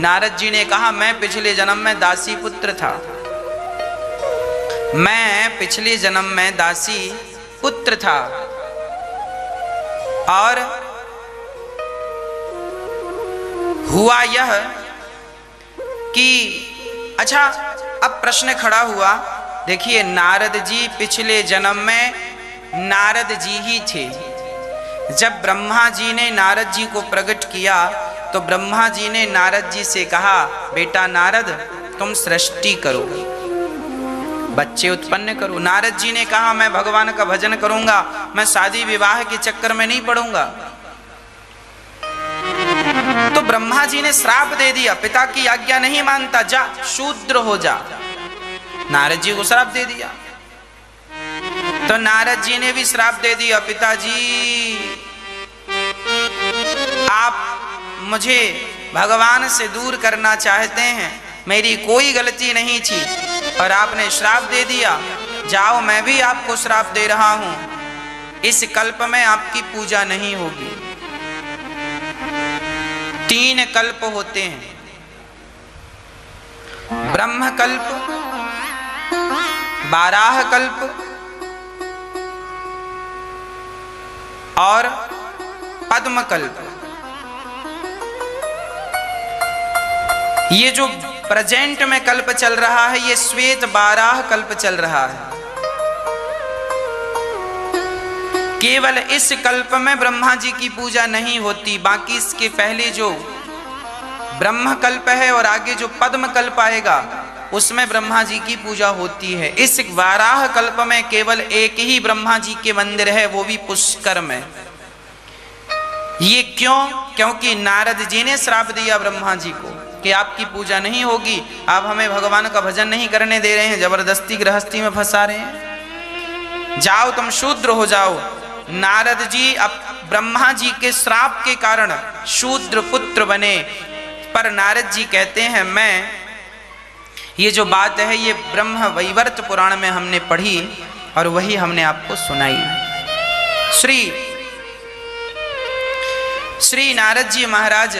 नारद जी ने कहा, मैं पिछले जन्म में दासी पुत्र था, मैं पिछले जन्म में दासी पुत्र था। और हुआ यह कि अच्छा, अब प्रश्न खड़ा हुआ, देखिए नारद जी पिछले जन्म में नारद जी ही थे। जब ब्रह्मा जी ने नारद जी को प्रकट किया तो ब्रह्मा जी ने नारद जी से कहा, बेटा नारद तुम सृष्टि करो, बच्चे उत्पन्न करो। नारद जी ने कहा, मैं भगवान का भजन करूंगा, मैं शादी विवाह के चक्कर में नहीं पड़ूंगा। तो ब्रह्मा जी ने श्राप दे दिया, पिता की आज्ञा नहीं मानता, जा शूद्र हो जा। नारद जी को श्राप दे दिया। तो नारद जी ने भी श्राप दे दिया, पिताजी आप मुझे भगवान से दूर करना चाहते हैं, मेरी कोई गलती नहीं थी और आपने श्राप दे दिया, जाओ मैं भी आपको श्राप दे रहा हूं, इस कल्प में आपकी पूजा नहीं होगी। 3 कल्प होते हैं, ब्रह्म कल्प, बाराह कल्प और पद्म कल्प। ये जो प्रेजेंट में कल्प चल रहा है, ये श्वेत बाराह कल्प चल रहा है। केवल इस कल्प में ब्रह्मा जी की पूजा नहीं होती, बाकी इसके पहले जो ब्रह्म कल्प है और आगे जो पद्म कल्प आएगा उसमें ब्रह्मा जी की पूजा होती है। इस बाराह कल्प में केवल एक ही ब्रह्मा जी के मंदिर है, वो भी पुष्कर में। ये क्यों? क्योंकि नारद जी ने श्राप दिया ब्रह्मा जी को कि आपकी पूजा नहीं होगी, आप हमें भगवान का भजन नहीं करने दे रहे हैं, जबरदस्ती गृहस्थी में फंसा रहे हैं, जाओ तुम शूद्र हो जाओ। नारद जी अब ब्रह्मा जी के श्राप के कारण शूद्र पुत्र बने। पर नारद जी कहते हैं, मैं ये जो बात है ये ब्रह्म वैवर्त पुराण में हमने पढ़ी और वही हमने आपको सुनाई। श्री नारद जी महाराज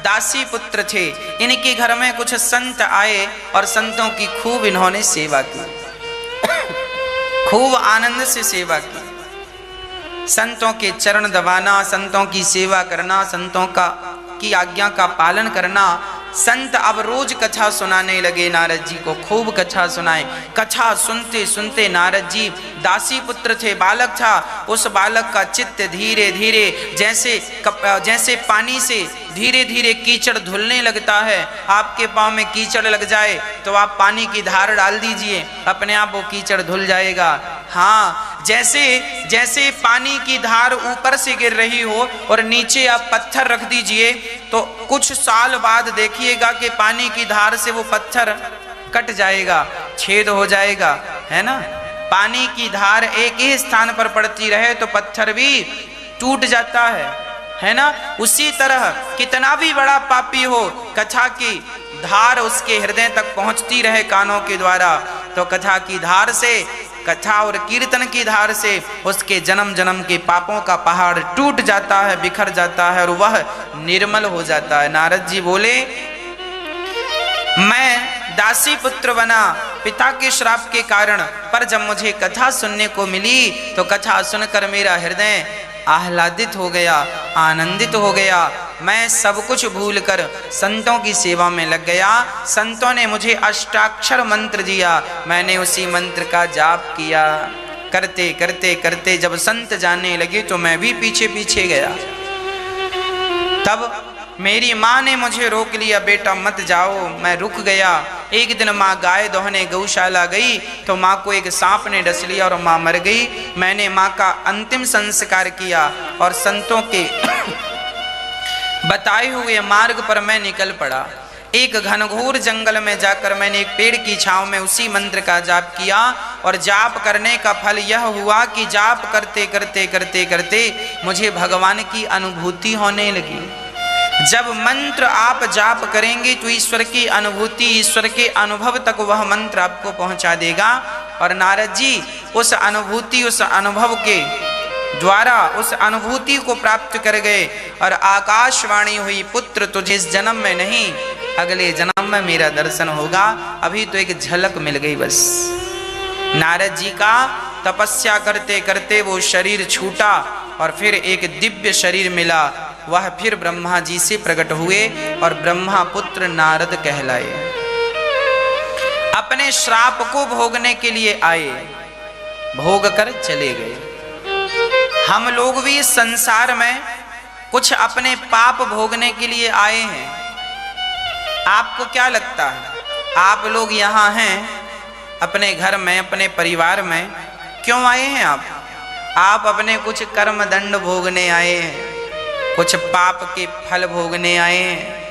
दासी पुत्र थे। इनके घर में कुछ संत आए और संतों की खूब इन्होंने सेवा की, खूब आनंद से सेवा की। संतों के चरण दबाना, संतों की सेवा करना, संतों की आज्ञा का पालन करना। संत अब रोज कथा सुनाने लगे नारद जी को, खूब कथा सुनाए। कथा सुनते सुनते नारद जी दासी पुत्र थे, बालक था, उस बालक का चित्त धीरे धीरे जैसे पानी से धीरे धीरे कीचड़ धुलने लगता है। आपके पांव में कीचड़ लग जाए तो आप पानी की धार डाल दीजिए, अपने आप वो कीचड़ धुल जाएगा। हाँ, जैसे पानी की धार ऊपर से गिर रही हो और नीचे आप पत्थर रख दीजिए तो कुछ साल बाद देखिएगा कि पानी की धार से वो पत्थर कट जाएगा, छेद हो जाएगा, है ना। पानी की धार एक ही स्थान पर पड़ती रहे तो पत्थर भी टूट जाता है ना। उसी तरह कितना भी बड़ा पापी हो, कथा की धार उसके हृदय तक पहुंचती रहे कानों के द्वारा, तो कथा की धार से, कथा और कीर्तन की धार से उसके जन्म जन्म के पापों का पहाड़ टूट जाता है, बिखर जाता है और वह निर्मल हो जाता है। नारद जी बोले, मैं दासी पुत्र बना पिता के श्राप के कारण, पर जब मुझे कथा सुनने को मिली तो कथा सुनकर मेरा हृदय आह्लादित हो गया, आनंदित हो गया। मैं सब कुछ भूलकर संतों की सेवा में लग गया। संतों ने मुझे अष्टाक्षर मंत्र दिया, मैंने उसी मंत्र का जाप किया। करते करते करते जब संत जाने लगे तो मैं भी पीछे पीछे गया। तब मेरी माँ ने मुझे रोक लिया, बेटा मत जाओ। मैं रुक गया। एक दिन माँ गाय दोहने गौशाला गई तो माँ को एक सांप ने डस लिया और माँ मर गई। मैंने माँ का अंतिम संस्कार किया और संतों के बताए हुए मार्ग पर मैं निकल पड़ा। एक घनघोर जंगल में जाकर मैंने एक पेड़ की छांव में उसी मंत्र का जाप किया और जाप करने का फल यह हुआ कि जाप करते करते करते करते मुझे भगवान की अनुभूति होने लगी। जब मंत्र आप जाप करेंगे तो ईश्वर की अनुभूति, ईश्वर के अनुभव तक वह मंत्र आपको पहुंचा देगा। और नारद जी उस अनुभूति, उस अनुभव के द्वारा उस अनुभूति को प्राप्त कर गए और आकाशवाणी हुई, पुत्र तुझे इस जन्म में नहीं अगले जन्म में मेरा दर्शन होगा, अभी तो एक झलक मिल गई बस। नारद जी का तपस्या करते करते वो शरीर छूटा और फिर एक दिव्य शरीर मिला। वह फिर ब्रह्मा जी से प्रकट हुए और ब्रह्मा पुत्र नारद कहलाए। अपने श्राप को भोगने के लिए आए, भोग कर चले गए। हम लोग भी इस संसार में कुछ अपने पाप भोगने के लिए आए हैं। आपको क्या लगता है, आप लोग यहाँ हैं अपने घर में, अपने परिवार में, क्यों आए हैं आप अपने कुछ कर्म दंड भोगने आए हैं, कुछ पाप के फल भोगने आए हैं।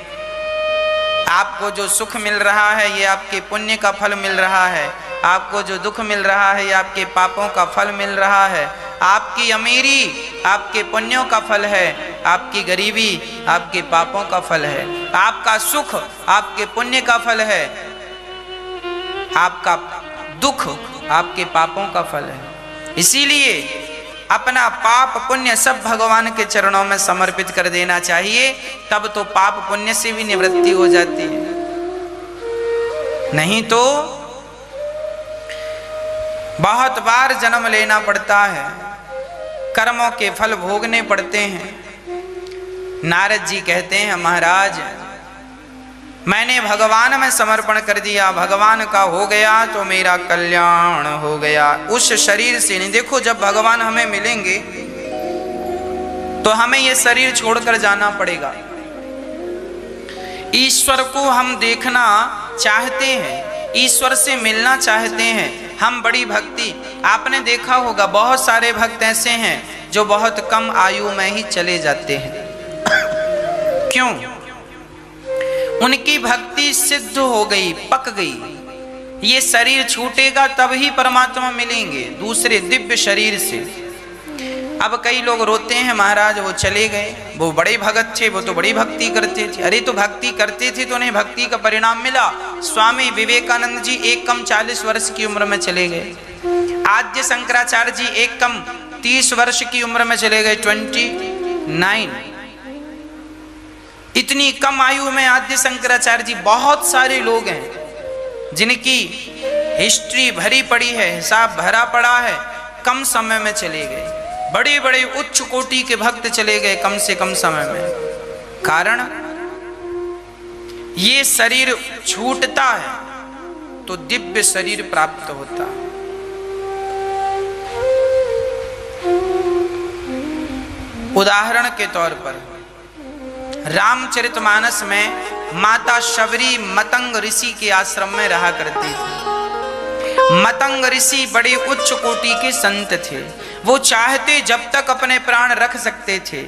आपको जो सुख मिल रहा है ये आपके पुण्य का फल मिल रहा है, आपको जो दुख मिल रहा है ये आपके पापों का फल मिल रहा है। आपकी अमीरी आपके पुण्यों का फल है, आपकी गरीबी आपके पापों का फल है, आपका सुख आपके पुण्य का फल है, आपका दुख आपके पापों का फल है। इसीलिए अपना पाप पुण्य सब भगवान के चरणों में समर्पित कर देना चाहिए, तब तो पाप पुण्य से भी निवृत्ति हो जाती है। नहीं तो बहुत बार जन्म लेना पड़ता है, कर्मों के फल भोगने पड़ते हैं। नारद जी कहते हैं, महाराज मैंने भगवान में समर्पण कर दिया, भगवान का हो गया तो मेरा कल्याण हो गया। उस शरीर से नहीं, देखो जब भगवान हमें मिलेंगे तो हमें ये शरीर छोड़कर जाना पड़ेगा। ईश्वर को हम देखना चाहते हैं, ईश्वर से मिलना चाहते हैं। हम बड़ी भक्ति, आपने देखा होगा बहुत सारे भक्त ऐसे हैं जो बहुत कम आयु में ही चले जाते हैं। क्यों? उनकी भक्ति सिद्ध हो गई, पक गई। ये शरीर छूटेगा तब ही परमात्मा मिलेंगे दूसरे दिव्य शरीर से। अब कई लोग रोते हैं, महाराज वो चले गए, वो बड़े भगत थे, वो तो बड़ी भक्ति करते थे। अरे तो भक्ति करते थे तो उन्हें भक्ति का परिणाम मिला। स्वामी विवेकानंद जी एक कम 40 वर्ष की उम्र में चले गए। आद्य शंकराचार्य जी एक कम 30 वर्ष की उम्र में चले गए, 29। इतनी कम आयु में आद्य शंकराचार्य जी, बहुत सारे लोग हैं जिनकी हिस्ट्री भरी पड़ी है, हिसाब भरा पड़ा है, कम समय में चले गए। बड़े बड़े उच्च कोटि के भक्त चले गए कम से कम समय में। कारण ये शरीर छूटता है तो दिव्य शरीर प्राप्त होता है। उदाहरण के तौर पर रामचरितमानस में माता शबरी मतंग ऋषि के आश्रम में रहा करती थी। मतंग ऋषि बड़े उच्च कोटि के संत थे। वो चाहते जब तक अपने प्राण रख सकते थे।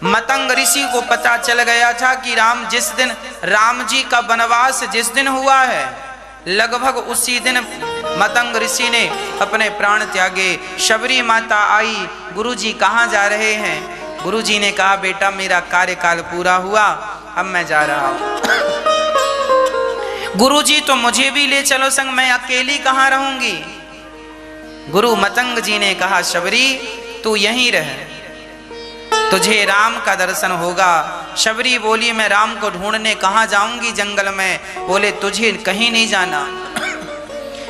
मतंग ऋषि को पता चल गया था कि जिस दिन राम जी का वनवास जिस दिन हुआ है, लगभग उसी दिन मतंग ऋषि ने अपने प्राण त्यागे। शबरी माता आई, गुरुजी कहाँ जा रहे हैं? गुरुजी ने कहा, बेटा मेरा कार्यकाल पूरा हुआ, अब मैं जा रहा हूं। गुरुजी तो मुझे भी ले चलो संग, मैं अकेली कहाँ रहूंगी? गुरु मतंग जी ने कहा, शबरी तू यहीं रह, तुझे राम का दर्शन होगा। शबरी बोली, मैं राम को ढूंढने कहाँ जाऊंगी जंगल में? बोले, तुझे कहीं नहीं जाना,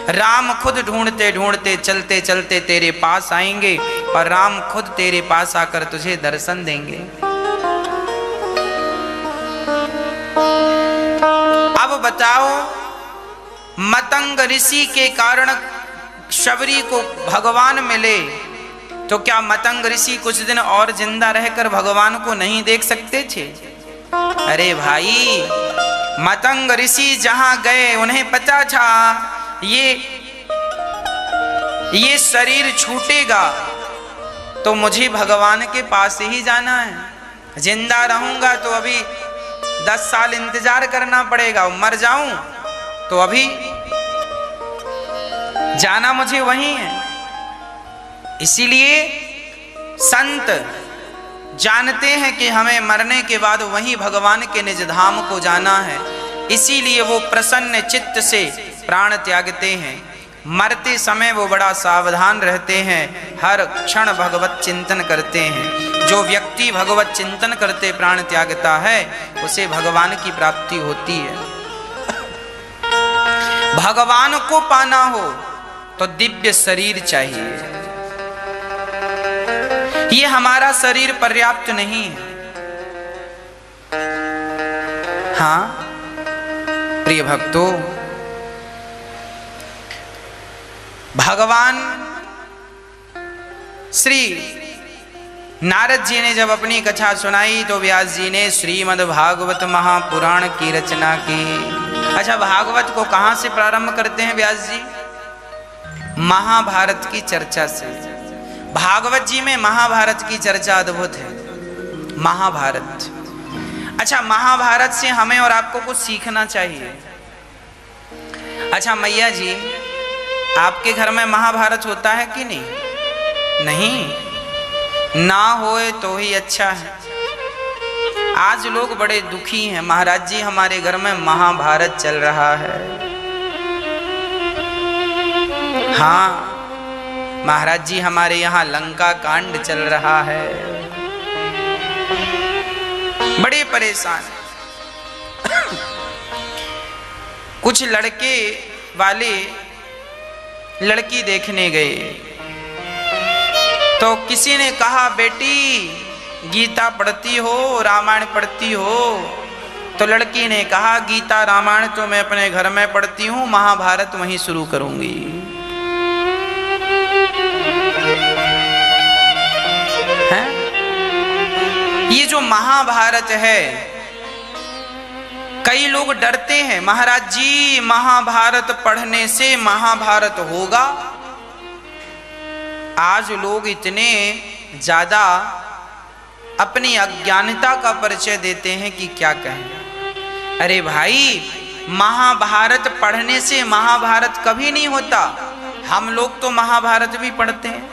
राम खुद ढूंढते ढूंढते चलते चलते तेरे पास आएंगे और राम खुद तेरे पास आकर तुझे दर्शन देंगे। अब बताओ, मतंग ऋषि के कारण शबरी को भगवान मिले तो क्या मतंग ऋषि कुछ दिन और जिंदा रहकर भगवान को नहीं देख सकते थे? अरे भाई, मतंग ऋषि जहां गए उन्हें पता था ये शरीर छूटेगा तो मुझे भगवान के पास ही जाना है। जिंदा रहूंगा तो अभी 10 साल इंतजार करना पड़ेगा, मर जाऊं तो अभी जाना मुझे वहीं है। इसीलिए संत जानते हैं कि हमें मरने के बाद वहीं भगवान के निज धाम को जाना है। इसीलिए वो प्रसन्न चित्त से प्राण त्यागते हैं। मरते समय वो बड़ा सावधान रहते हैं, हर क्षण भगवत चिंतन करते हैं। जो व्यक्ति भगवत चिंतन करते प्राण त्यागता है उसे भगवान की प्राप्ति होती है। भगवान को पाना हो तो दिव्य शरीर चाहिए। ये हमारा शरीर पर्याप्त नहीं है। हाँ प्रिय भक्तों, भगवान श्री नारद जी ने जब अपनी कथा सुनाई तो व्यास जी ने श्रीमद् भागवत महापुराण की रचना की। अच्छा, भागवत को कहां से प्रारंभ करते हैं व्यास जी? महाभारत की चर्चा से। भागवत जी में महाभारत की चर्चा अद्भुत है। महाभारत, अच्छा महाभारत से हमें और आपको कुछ सीखना चाहिए। अच्छा मैया जी, आपके घर में महाभारत होता है कि नहीं? नहीं, ना होए तो ही अच्छा है। आज लोग बड़े दुखी हैं। महाराज जी हमारे घर में महाभारत चल रहा है। हाँ महाराज जी हमारे यहाँ लंका कांड चल रहा है। बड़े परेशान। कुछ लड़के वाले लड़की देखने गए तो किसी ने कहा, बेटी गीता पढ़ती हो, रामायण पढ़ती हो? तो लड़की ने कहा, गीता रामायण तो मैं अपने घर में पढ़ती हूँ, महाभारत वहीं शुरू करूंगी। हैं? ये जो महाभारत है, कई लोग डरते हैं, महाराज जी महाभारत पढ़ने से महाभारत होगा। आज लोग इतने ज्यादा अपनी अज्ञानता का परिचय देते हैं कि क्या कहें। अरे भाई, महाभारत पढ़ने से महाभारत कभी नहीं होता। हम लोग तो महाभारत भी पढ़ते हैं।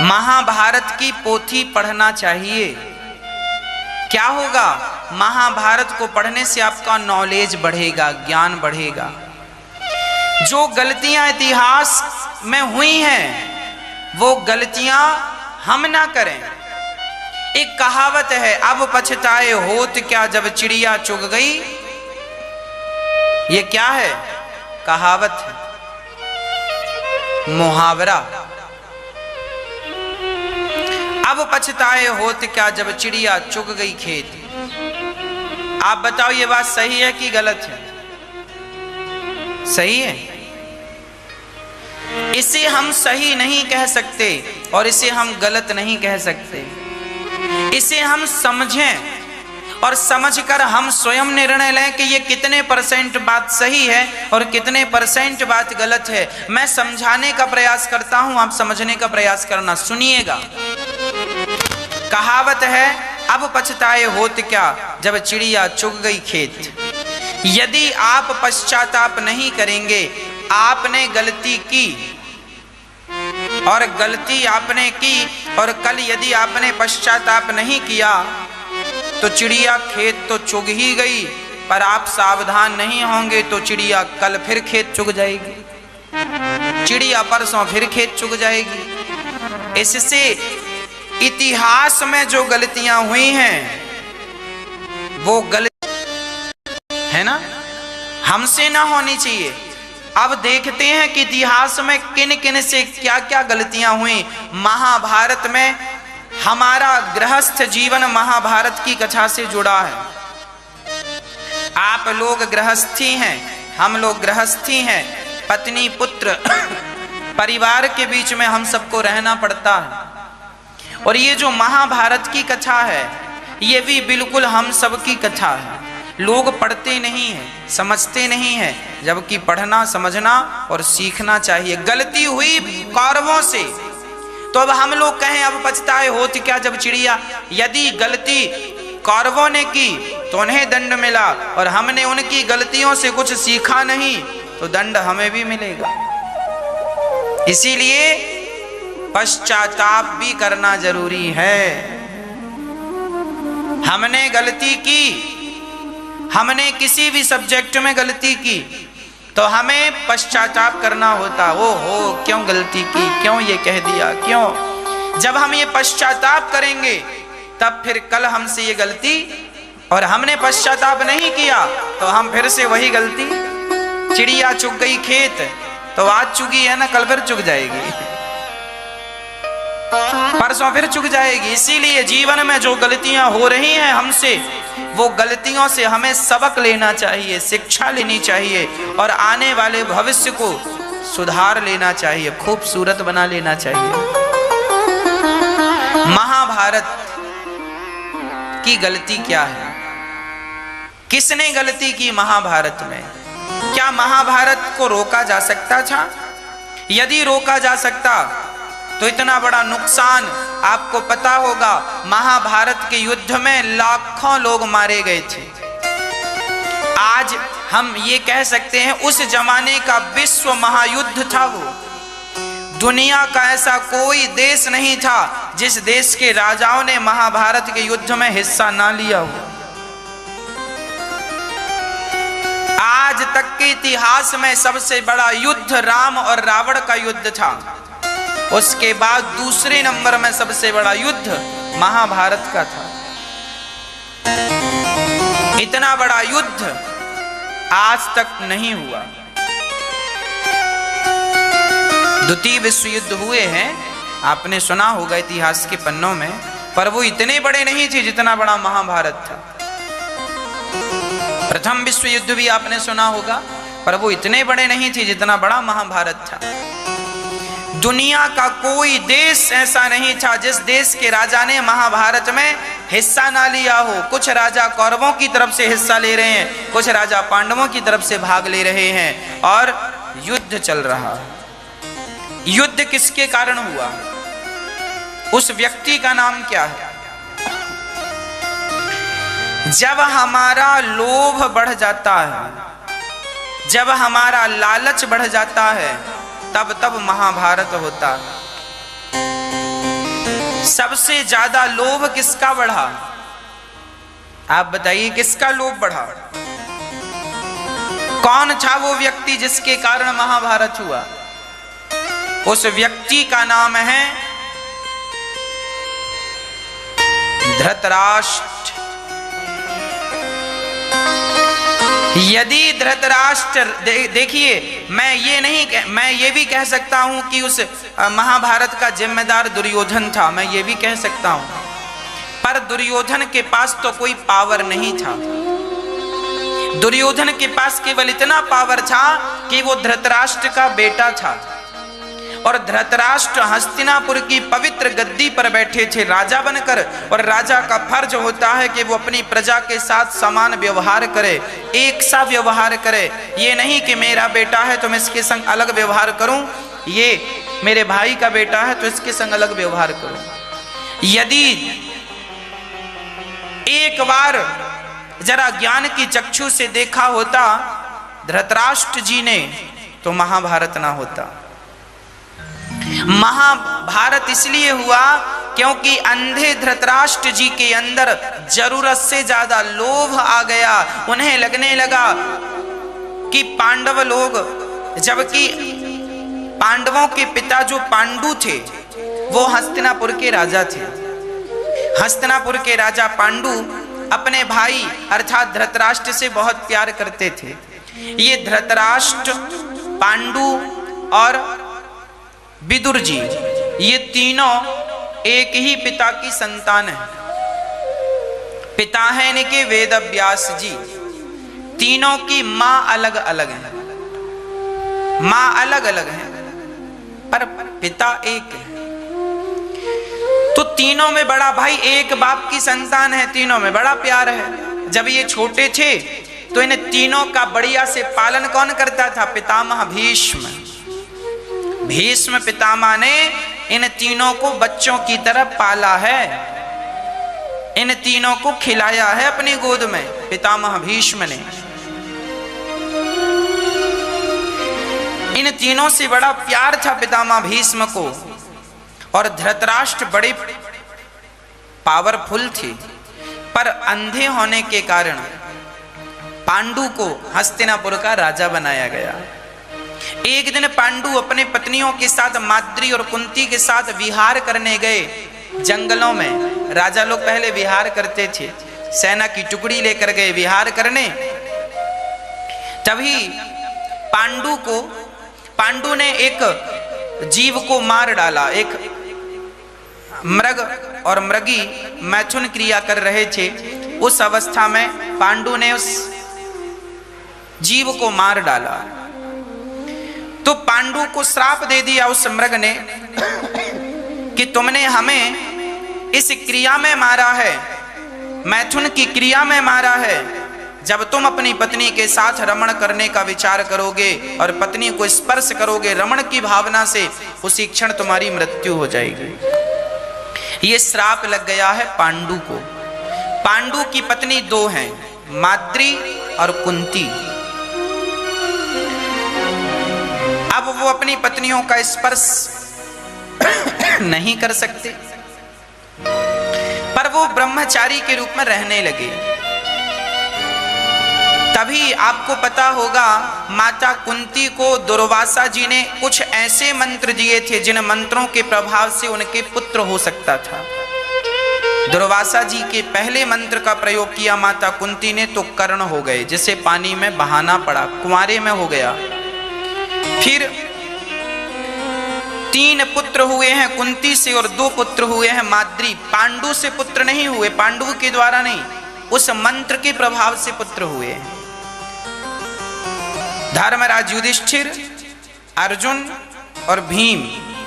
महाभारत की पोथी पढ़ना चाहिए। क्या होगा? महाभारत को पढ़ने से आपका नॉलेज बढ़ेगा, ज्ञान बढ़ेगा। जो गलतियां इतिहास में हुई हैं वो गलतियां हम ना करें। एक कहावत है, अब पछताए होत क्या जब चिड़िया चुग गई। ये क्या है? कहावत है, मुहावरा। अब पछताए होत क्या जब चिड़िया चुग गई खेत। आप बताओ ये बात सही है कि गलत है? सही है। इसे हम सही नहीं कह सकते और इसे हम गलत नहीं कह सकते। इसे हम समझें और समझकर हम स्वयं निर्णय लें कि ये कितने % बात सही है और कितने % बात गलत है। मैं समझाने का प्रयास करता हूं, आप समझने का प्रयास करना। सुनिएगा, कहावत है, अब पछताए होत क्या जब चिड़िया चुग गई खेत। यदि आप पश्चाताप नहीं करेंगे, आपने गलती की और गलती आपने की और कल यदि आपने पश्चाताप नहीं किया तो चिड़िया खेत तो चुग ही गई, पर आप सावधान नहीं होंगे तो चिड़िया कल फिर खेत चुग जाएगी, चिड़िया परसों फिर खेत चुग जाएगी। इससे इतिहास में जो गलतियां हुई हैं वो गलती है ना, हमसे ना होनी चाहिए। अब देखते हैं कि इतिहास में किन किन से क्या क्या गलतियां हुई। महाभारत में हमारा गृहस्थ जीवन महाभारत की कथा से जुड़ा है। आप लोग गृहस्थी हैं, हम लोग गृहस्थी हैं, पत्नी पुत्र परिवार के बीच में हम सबको रहना पड़ता है। और ये जो महाभारत की कथा है ये भी बिल्कुल हम सबकी कथा है। लोग पढ़ते नहीं हैं, समझते नहीं हैं, जबकि पढ़ना, समझना और सीखना चाहिए। गलती हुई कौरवों से तो अब हम लोग कहें अब पछताए होत क्या जब चिड़िया। यदि गलती कौरवों ने की तो उन्हें दंड मिला और हमने उनकी गलतियों से कुछ सीखा नहीं तो दंड हमें भी मिलेगा। इसीलिए पश्चाताप भी करना जरूरी है। हमने गलती की, हमने किसी भी सब्जेक्ट में गलती की तो हमें पश्चाताप करना होता। ओ हो, क्यों गलती की, क्यों ये कह दिया, क्यों। जब हम ये पश्चाताप करेंगे तब फिर कल हमसे ये गलती, और हमने पश्चाताप नहीं किया तो हम फिर से वही गलती। चिड़िया चुग गई खेत, तो आज चुगी है ना, कल फिर चुग जाएगी, परसों फिर चुक जाएगी। इसीलिए जीवन में जो गलतियां हो रही हैं हमसे, वो गलतियों से हमें सबक लेना चाहिए, शिक्षा लेनी चाहिए और आने वाले भविष्य को सुधार लेना चाहिए, खूबसूरत बना लेना चाहिए। महाभारत की गलती क्या है? किसने गलती की महाभारत में? क्या महाभारत को रोका जा सकता था? यदि रोका जा सकता तो इतना बड़ा नुकसान, आपको पता होगा महाभारत के युद्ध में लाखों लोग मारे गए थे। आज हम ये कह सकते हैं उस जमाने का विश्व महायुद्ध था वो। दुनिया का ऐसा कोई देश नहीं था जिस देश के राजाओं ने महाभारत के युद्ध में हिस्सा ना लिया हो। आज तक के इतिहास में सबसे बड़ा युद्ध राम और रावण का युद्ध था। उसके बाद दूसरे नंबर में सबसे बड़ा युद्ध महाभारत का था। इतना बड़ा युद्ध आज तक नहीं हुआ। द्वितीय विश्व युद्ध हुए हैं, आपने सुना होगा इतिहास के पन्नों में, पर वो इतने बड़े नहीं थे जितना बड़ा महाभारत था। प्रथम विश्व युद्ध भी आपने सुना होगा, पर वो इतने बड़े नहीं थे जितना बड़ा महाभारत था। दुनिया का कोई देश ऐसा नहीं था जिस देश के राजा ने महाभारत में हिस्सा ना लिया हो। कुछ राजा कौरवों की तरफ से हिस्सा ले रहे हैं, कुछ राजा पांडवों की तरफ से भाग ले रहे हैं और युद्ध चल रहा है। युद्ध किसके कारण हुआ? उस व्यक्ति का नाम क्या है? जब हमारा लोभ बढ़ जाता है, जब हमारा लालच बढ़ जाता है, तब महाभारत होता है। सबसे ज्यादा लोभ किसका बढ़ा? आप बताइए, किसका लोभ बढ़ा? कौन था वो व्यक्ति जिसके कारण महाभारत हुआ? उस व्यक्ति का नाम है धृतराष्ट्र। यदि धृतराष्ट्र, देखिए मैं ये भी कह सकता हूं कि उस महाभारत का जिम्मेदार दुर्योधन था, मैं ये भी कह सकता हूं, पर दुर्योधन के पास तो कोई पावर नहीं था। दुर्योधन के पास केवल इतना पावर था कि वो धृतराष्ट्र का बेटा था और धृतराष्ट्र हस्तिनापुर की पवित्र गद्दी पर बैठे थे राजा बनकर, और राजा का फर्ज होता है कि वो अपनी प्रजा के साथ समान व्यवहार करे, एक सा व्यवहार करे। ये नहीं कि मेरा बेटा है तो मैं इसके संग अलग व्यवहार करूं, ये मेरे भाई का बेटा है तो इसके संग अलग व्यवहार करूं। यदि एक बार जरा ज्ञान की चक्षु से देखा होता धृतराष्ट्र जी ने, तो महाभारत ना होता। महाभारत इसलिए हुआ क्योंकि अंधे धृतराष्ट्र जी के अंदर जरूरत से ज्यादा लोभ आ गया। उन्हें लगने लगा कि पांडव लोग, जबकि पांडवों के पिता जो पांडु थे वो हस्तिनापुर के राजा थे। हस्तिनापुर के राजा पांडु अपने भाई अर्थात धृतराष्ट्र से बहुत प्यार करते थे। ये धृतराष्ट्र, पांडु और विदुर जी, ये तीनों एक ही पिता की संतान है। पिता है इनके वेदव्यास जी। तीनों की मां अलग अलग है, मां अलग अलग है पर पिता एक है। तो तीनों में बड़ा भाई, एक बाप की संतान है, तीनों में बड़ा प्यार है। जब ये छोटे थे तो इन तीनों का बढ़िया से पालन कौन करता था? पितामह भीष्म। भीष्म पितामह ने इन तीनों को बच्चों की तरह पाला है, इन तीनों को खिलाया है अपनी गोद में, पितामह भीष्म ने। इन तीनों से बड़ा प्यार था पितामह भीष्म को। और धृतराष्ट्र बड़े पावरफुल थे, पर अंधे होने के कारण पांडु को हस्तिनापुर का राजा बनाया गया। एक दिन पांडु अपने पत्नियों के साथ माद्री और कुंती के साथ विहार करने गए जंगलों में। राजा लोग पहले विहार करते थे, सेना की टुकड़ी लेकर गए विहार करने। तभी पांडु ने एक जीव को मार डाला। एक मृग और मृगी मैथुन क्रिया कर रहे थे। उस अवस्था में पांडु ने उस जीव को मार डाला। तो पांडु को श्राप दे दिया उस मृग ने कि तुमने हमें इस क्रिया में मारा है, मैथुन की क्रिया में मारा है। जब तुम अपनी पत्नी के साथ रमण करने का विचार करोगे और पत्नी को स्पर्श करोगे रमण की भावना से, उसी क्षण तुम्हारी मृत्यु हो जाएगी। ये श्राप लग गया है पांडु को। पांडु की पत्नी दो हैं, माद्री और कुंती। अब वो अपनी पत्नियों का स्पर्श नहीं कर सकते, पर वो ब्रह्मचारी के रूप में रहने लगे। तभी आपको पता होगा माता कुंती को दुर्वासा जी ने कुछ ऐसे मंत्र दिए थे जिन मंत्रों के प्रभाव से उनके पुत्र हो सकता था। दुर्वासा जी के पहले मंत्र का प्रयोग किया माता कुंती ने तो कर्ण हो गए, जिसे पानी में बहाना पड़ा, कुंवारे में हो गया। फिर 3 पुत्र हुए हैं कुंती से और 2 पुत्र हुए हैं माद्री। पांडु से पुत्र नहीं हुए, पांडु के द्वारा नहीं, उस मंत्र के प्रभाव से पुत्र हुए हैं। धर्मराज युधिष्ठिर, अर्जुन और भीम,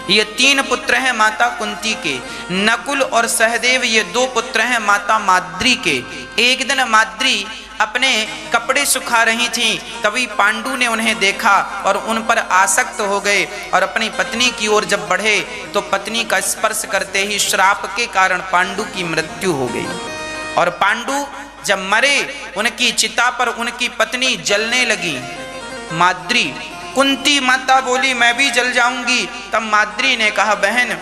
ये 3 पुत्र हैं माता कुंती के। नकुल और सहदेव ये 2 पुत्र हैं माता माद्री के। एक दिन माद्री अपने कपड़े सुखा रही थी, तभी पांडु ने उन्हें देखा और उन पर आसक्त हो गए और अपनी पत्नी की ओर जब बढ़े तो पत्नी का स्पर्श करते ही श्राप के कारण पांडु की मृत्यु हो गई। और पांडु जब मरे, उनकी चिता पर उनकी पत्नी जलने लगी। माद्री, कुंती माता बोली मैं भी जल जाऊंगी। तब माद्री ने कहा बहन,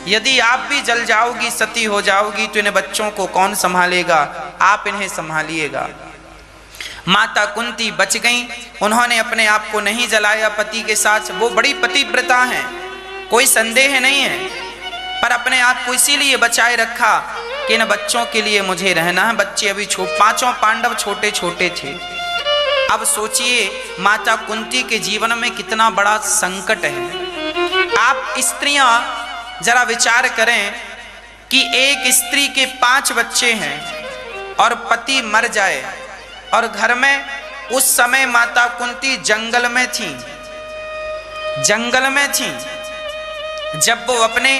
यदि आप भी जल जाओगी, सती हो जाओगी, तो इन बच्चों को कौन संभालेगा, आप इन्हें संभालिएगा। माता कुंती बच गईं। उन्होंने अपने आप को नहीं जलाया पति के साथ, वो बड़ी पतिव्रता हैं, कोई संदेह नहीं है, पर अपने आप को इसीलिए बचाए रखा कि इन बच्चों के लिए मुझे रहना है। बच्चे अभी 5 पांडव छोटे छोटे थे। अब सोचिए माता कुंती के जीवन में कितना बड़ा संकट है। आप स्त्रियां जरा विचार करें कि एक स्त्री के 5 बच्चे हैं और पति मर जाए, और घर में उस समय माता कुंती जंगल में थी। जब वो अपने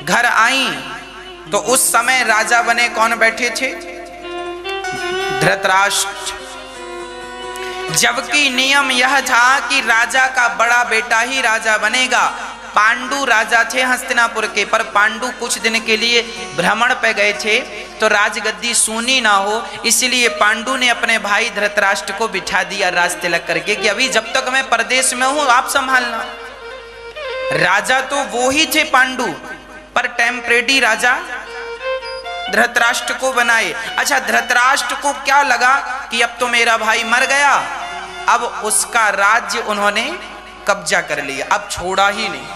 घर आई तो उस समय राजा बने कौन बैठे थे? धृतराष्ट्र। जबकि नियम यह था कि राजा का बड़ा बेटा ही राजा बनेगा। पांडु राजा थे हस्तिनापुर के, पर पांडु कुछ दिन के लिए भ्रमण पे गए थे तो राजगद्दी सूनी ना हो, इसलिए पांडु ने अपने भाई धृतराष्ट्र को बिठा दिया राज तिलक करके कि अभी जब तक मैं परदेश में हूं आप संभालना। राजा तो वो ही थे पांडु, पर टेम्परेरी राजा धृतराष्ट्र को बनाए। अच्छा, धृतराष्ट्र को क्या लगा कि अब तो मेरा भाई मर गया, अब उसका राज्य उन्होंने कब्जा कर लिया, अब छोड़ा ही नहीं।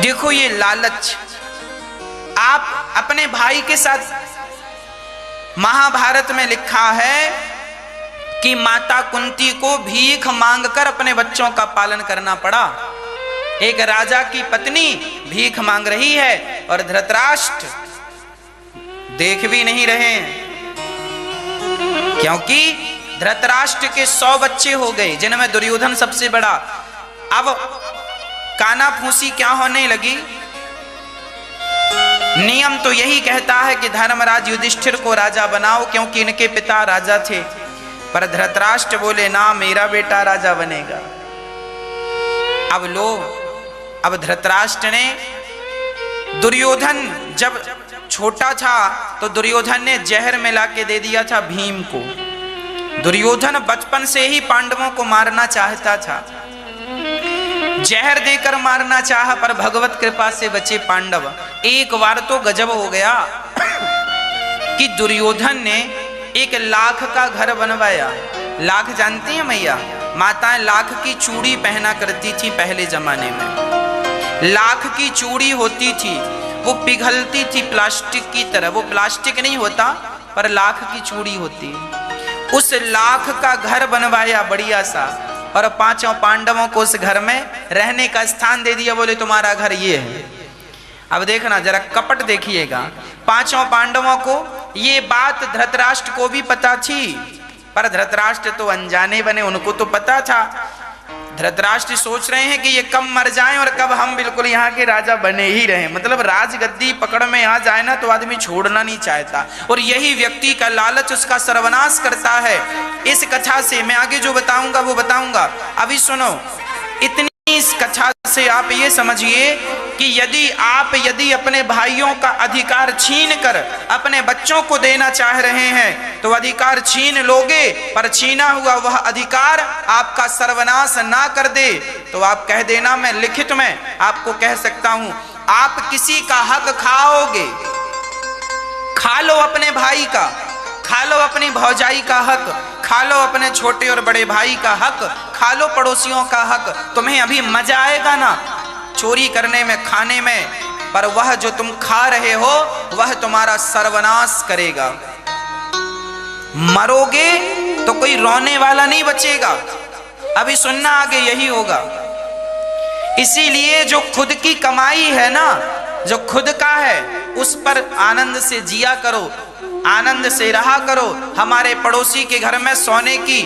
देखो ये लालच। आप अपने भाई के साथ, महाभारत में लिखा है कि माता कुंती को भीख मांगकर अपने बच्चों का पालन करना पड़ा। एक राजा की पत्नी भीख मांग रही है और धृतराष्ट्र देख भी नहीं रहे हैं, क्योंकि धृतराष्ट्र के 100 बच्चे हो गए, जिनमें दुर्योधन सबसे बड़ा। अब काना फूसी क्या होने लगी? नियम तो यही कहता है कि धर्मराज युधिष्ठिर को राजा बनाओ, क्योंकि इनके पिता राजा थे, पर धृतराष्ट्र बोले ना, मेरा बेटा राजा बनेगा। अब धृतराष्ट्र ने, दुर्योधन जब छोटा था तो दुर्योधन ने जहर मिला के दे दिया था भीम को। दुर्योधन बचपन से ही पांडवों को मारना चाहता था, जहर देकर मारना चाहा, पर भगवत कृपा से बचे पांडव। एक बार तो गजब हो गया कि दुर्योधन ने 1 लाख का घर बनवाया। लाख जानती हैं मैया? माताएं लाख की चूड़ी पहना करती थी पहले जमाने में। लाख की चूड़ी होती थी, वो पिघलती थी प्लास्टिक की तरह। वो प्लास्टिक नहीं होता पर लाख की चूड़ी होती। उस लाख का घर बनवाया बढ़िया सा, और पांचों पांडवों को उस घर में रहने का स्थान दे दिया। बोले तुम्हारा घर ये है। अब देखना जरा कपट देखिएगा। पांचों पांडवों को ये बात धृतराष्ट्र को भी पता थी, पर धृतराष्ट्र तो अनजाने बने, उनको तो पता था। धृतराष्ट्र सोच रहे हैं कि ये कब मर जाएं और कब हम बिल्कुल यहाँ के राजा बने ही रहें। मतलब राजगद्दी पकड़ में आ जाए ना तो आदमी छोड़ना नहीं चाहता, और यही व्यक्ति का लालच उसका सर्वनाश करता है। इस कथा से मैं आगे जो बताऊंगा वो बताऊंगा, अभी सुनो। इतनी इस कथा से आप ये समझिए कि यदि अपने भाइयों का अधिकार छीन कर अपने बच्चों को देना चाह रहे हैं तो अधिकार छीन लोगे, पर छीना हुआ वह अधिकार आपका सर्वनाश ना कर दे तो आप कह देना, मैं लिखित में आपको कह सकता हूं, आप किसी का हक खाओगे, खा लो अपने भाई का, खा लो अपनी भौजाई का हक, खा लो अपने छोटे और बड़े भाई का हक, खा लो पड़ोसियों का हक। तुम्हें अभी मजा आएगा ना चोरी करने में, खाने में, पर वह जो तुम खा रहे हो वह तुम्हारा सर्वनाश करेगा। मरोगे तो कोई रोने वाला नहीं बचेगा। अभी सुनना आगे यही होगा। इसीलिए जो खुद की कमाई है ना, जो खुद का है, उस पर आनंद से जिया करो, आनंद से रहा करो। हमारे पड़ोसी के घर में सोने की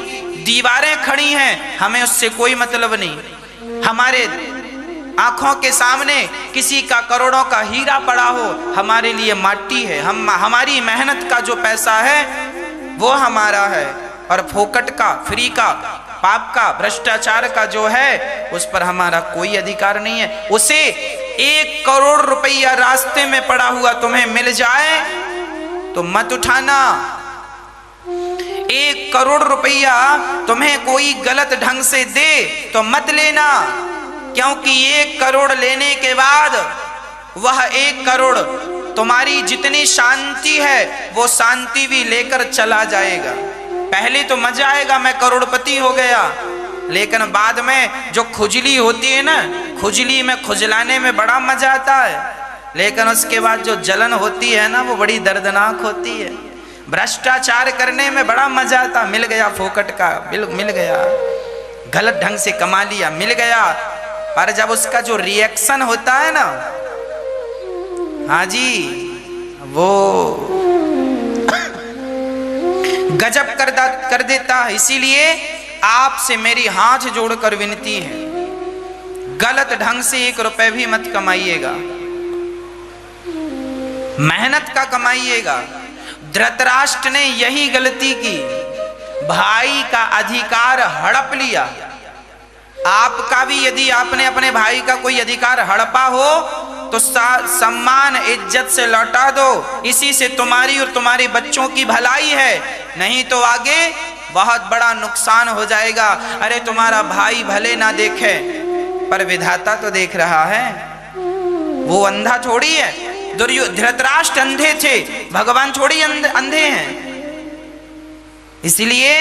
दीवारें खड़ी हैं, हमें उससे कोई मतलब नहीं। हमारे आंखों के सामने किसी का करोड़ों का हीरा पड़ा हो, हमारे लिए माटी है। हमारी मेहनत का जो पैसा है वो हमारा है, और फोकट का, फ्री का, पाप का, भ्रष्टाचार का जो है उस पर हमारा कोई अधिकार नहीं है। उसे 1 करोड़ रुपया रास्ते में पड़ा हुआ तुम्हें मिल जाए तो मत उठाना। 1 करोड़ रुपया तुम्हें कोई गलत ढंग से दे तो मत लेना, क्योंकि 1 करोड़ लेने के बाद वह 1 करोड़ तुम्हारी जितनी शांति है वो शांति भी लेकर चला जाएगा। पहले तो मजा आएगा, मैं करोड़पति हो गया, लेकिन बाद में जो खुजली होती है ना, खुजली में खुजलाने में बड़ा मजा आता है, लेकिन उसके बाद जो जलन होती है ना वो बड़ी दर्दनाक होती है। भ्रष्टाचार करने में बड़ा मजा आता, मिल गया फोकट का, मिल गया, गलत ढंग से कमा लिया, मिल गया, पर जब उसका जो रिएक्शन होता है ना, हाँ जी, वो गजब कर देता है। इसीलिए आपसे मेरी हाथ जोड़कर विनती है, गलत ढंग से 1 रुपए भी मत कमाइएगा, मेहनत का कमाइएगा। धृतराष्ट्र ने यही गलती की, भाई का अधिकार हड़प लिया। आपका भी यदि आपने अपने भाई का कोई अधिकार हड़पा हो तो सम्मान इज्जत से लौटा दो, इसी से तुम्हारी और तुम्हारे बच्चों की भलाई है, नहीं तो आगे बहुत बड़ा नुकसान हो जाएगा। अरे तुम्हारा भाई भले ना देखे पर विधाता तो देख रहा है, वो अंधा थोड़ी है। धृतराष्ट्र अंधे थे, भगवान थोड़ी अंधे हैं। इसलिए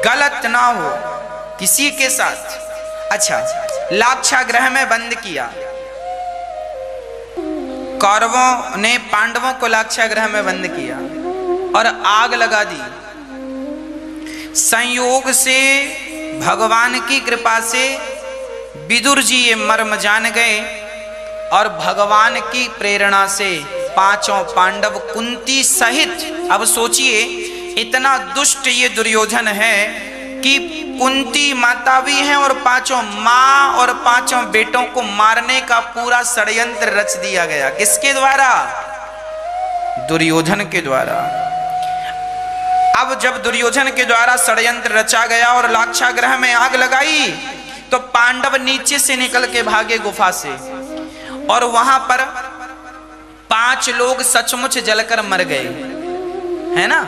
गलत ना हो किसी के साथ। अच्छा, लाक्षागृह में बंद किया, कौरवों ने पांडवों को लाक्षागृह में बंद किया और आग लगा दी। संयोग से, भगवान की कृपा से विदुर जी ये मर्म जान गए, और भगवान की प्रेरणा से पांचों पांडव कुंती सहित, अब सोचिए इतना दुष्ट ये दुर्योधन है कि कुंती माता भी हैं और पांचों माँ और पांचों बेटों को मारने का पूरा षड्यंत्र रच दिया गया। किसके द्वारा? दुर्योधन के द्वारा। अब जब दुर्योधन के द्वारा षड्यंत्र रचा गया और लाक्षागृह में आग लगाई तो पांडव नीचे से निकल के भागे गुफा से, और वहां पर 5 लोग सचमुच जलकर मर गए, है ना।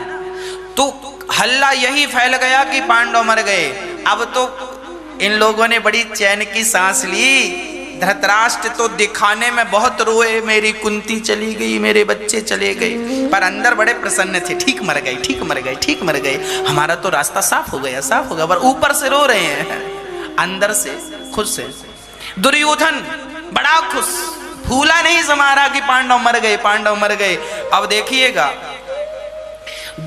तो हल्ला यही फैल गया कि पांडव मर गए। अब तो इन लोगों ने बड़ी चैन की सांस ली, धृतराष्ट्र तो दिखाने में बहुत रोए, मेरी कुंती चली गई, मेरे बच्चे चले गए, पर अंदर बड़े प्रसन्न थे। ठीक मर गए, ठीक मर गए, ठीक मर गए, हमारा तो रास्ता साफ हो गया, साफ हो गया। पर ऊपर से रो रहे हैं, अंदर से खुश है। दुर्योधन बड़ा खुश, फूला नहीं समारा कि पांडव मर गए, पांडव मर गए। अब देखिएगा,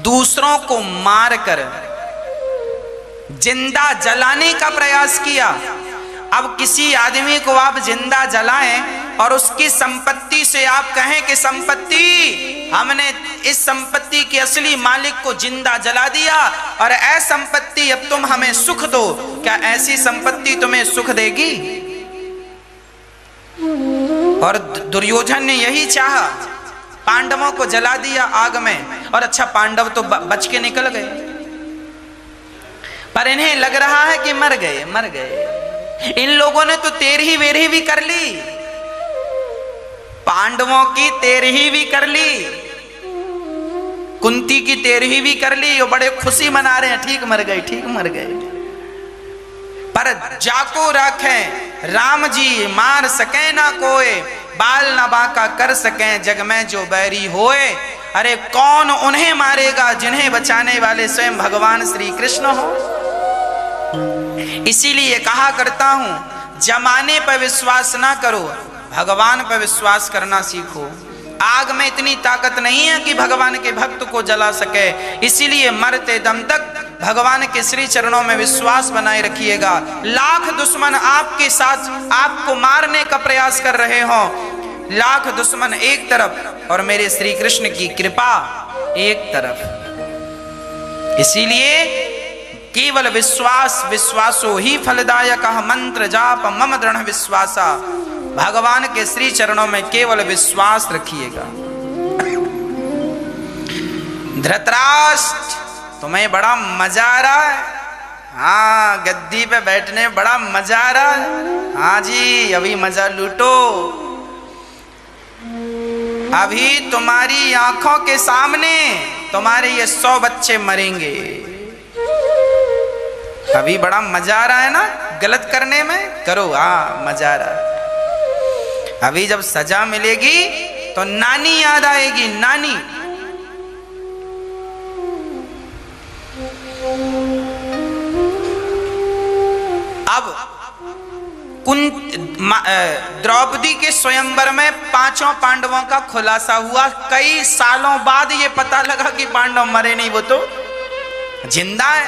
दूसरों को मारकर जिंदा जलाने का प्रयास किया। अब किसी आदमी को आप जिंदा जलाएं और उसकी संपत्ति से आप कहें कि संपत्ति, हमने इस संपत्ति के असली मालिक को जिंदा जला दिया और ऐ संपत्ति अब तुम हमें सुख दो, क्या ऐसी संपत्ति तुम्हें सुख देगी? और दुर्योधन ने यही चाहा, पांडवों को जला दिया आग में। और अच्छा, पांडव तो बच के निकल गए, पर इन्हें लग रहा है कि मर गए, मर गए। इन लोगों ने तो तेरही वेरही भी कर ली, पांडवों की तेरही भी कर ली, कुंती की तेरही भी कर ली, वो बड़े खुशी मना रहे हैं, ठीक मर गए, ठीक मर गए। पर जाको रखें राम जी, मार सके ना कोई, बाल न बांका कर सकें जग में जो बैरी होए। अरे कौन उन्हें मारेगा जिन्हें बचाने वाले स्वयं भगवान श्री कृष्ण हो। इसीलिए कहा करता हूं, जमाने पर विश्वास ना करो, भगवान पर विश्वास करना सीखो। आग में इतनी ताकत नहीं है कि भगवान के भक्त को जला सके, इसीलिए मरते दम तक भगवान के श्री चरणों में विश्वास बनाए रखिएगा। लाख दुश्मन आपके साथ आपको मारने का प्रयास कर रहे हो, लाख दुश्मन एक तरफ और मेरे श्री कृष्ण की कृपा एक तरफ। इसीलिए केवल विश्वास, विश्वासो ही फलदायक मंत्र जाप मम दृढ़ विश्वासा। भगवान के श्री चरणों में केवल विश्वास रखिएगा। धृतराष्ट्र, तुम्हें बड़ा मजा आ रहा है? हाँ, गद्दी पे बैठने में बड़ा मजा आ रहा है। हाँ जी, अभी मजा लूटो। अभी तुम्हारी आंखों के सामने तुम्हारे ये 100 बच्चे मरेंगे। अभी बड़ा मजा आ रहा है ना गलत करने में? करो, हाँ मजा आ रहा है। अभी जब सजा मिलेगी तो नानी याद आएगी, नानी। अब द्रौपदी के स्वयंवर में 5 पांडवों का खुलासा हुआ। कई सालों बाद ये पता लगा कि पांडव मरे नहीं, वो तो जिंदा है।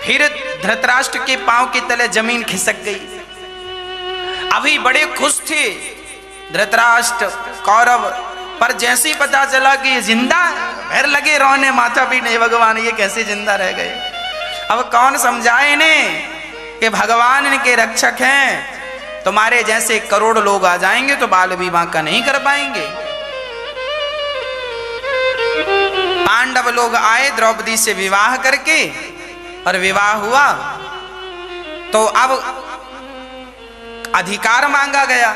फिर धृतराष्ट्र के पांव के तले जमीन खिसक गई। अभी बड़े खुश थे धृतराष्ट्र कौरव, पर जैसे ही पता चला कि ये जिंदा है, फिर लगे रोने, माथा पीटने, भगवान ये कैसे जिंदा रह गए। अब कौन समझाए इन्हें कि भगवान इनके रक्षक हैं। तुम्हारे जैसे करोड़ लोग आ जाएंगे तो बाल विवाह का नहीं कर पाएंगे। पांडव लोग आए द्रौपदी से विवाह करके, और विवाह हुआ तो अब अधिकार मांगा गया।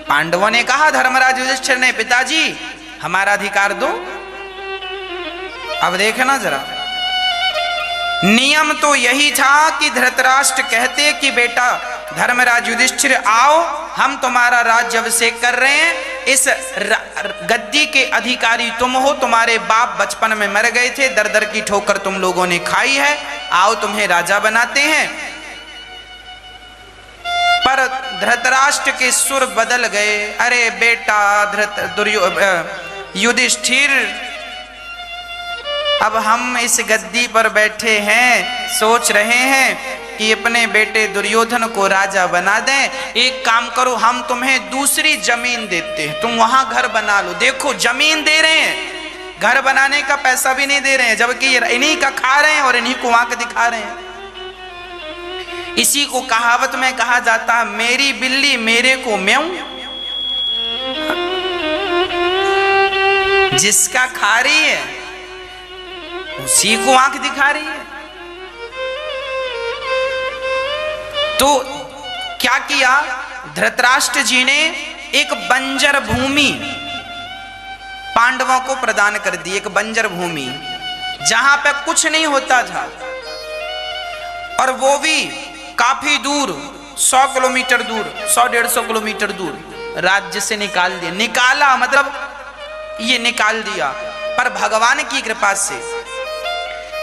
पांडवों ने कहा, धर्मराज युधिष्ठिर ने, पिताजी हमारा अधिकार दो। अब देखना जरा, नियम तो यही था कि धृतराष्ट्र कहते कि बेटा धर्मराज युधिष्ठिर आओ, हम तुम्हारा राज्य अभिषेक कर रहे हैं, इस गद्दी के अधिकारी तुम हो, तुम्हारे बाप बचपन में मर गए थे, दर दर की ठोकर तुम लोगों ने खाई है, आओ तुम्हें राजा बनाते हैं। पर धृतराष्ट्र के सुर बदल गए। अरे बेटा युधिष्ठिर, अब हम इस गद्दी पर बैठे हैं, सोच रहे हैं कि अपने बेटे दुर्योधन को राजा बना दें। एक काम करो, हम तुम्हें दूसरी जमीन देते हैं, तुम वहां घर बना लो। देखो जमीन दे रहे हैं, घर बनाने का पैसा भी नहीं दे रहे हैं, जबकि इन्हीं का खा रहे हैं और इन्हीं को आंख दिखा रहे हैं। इसी को कहावत में कहा जाता है, मेरी बिल्ली मेरे को म्याऊं। जिसका खा रही है उसी को आंख दिखा रही है। तो क्या किया धृतराष्ट्र जी ने, एक बंजर भूमि पांडवों को प्रदान कर दी। एक बंजर भूमि जहां पे कुछ नहीं होता था, और वो भी काफी दूर 100 किलोमीटर दूर, 100-150 किलोमीटर दूर राज्य से निकाल दिया। निकाला मतलब ये निकाल दिया, पर भगवान की कृपा से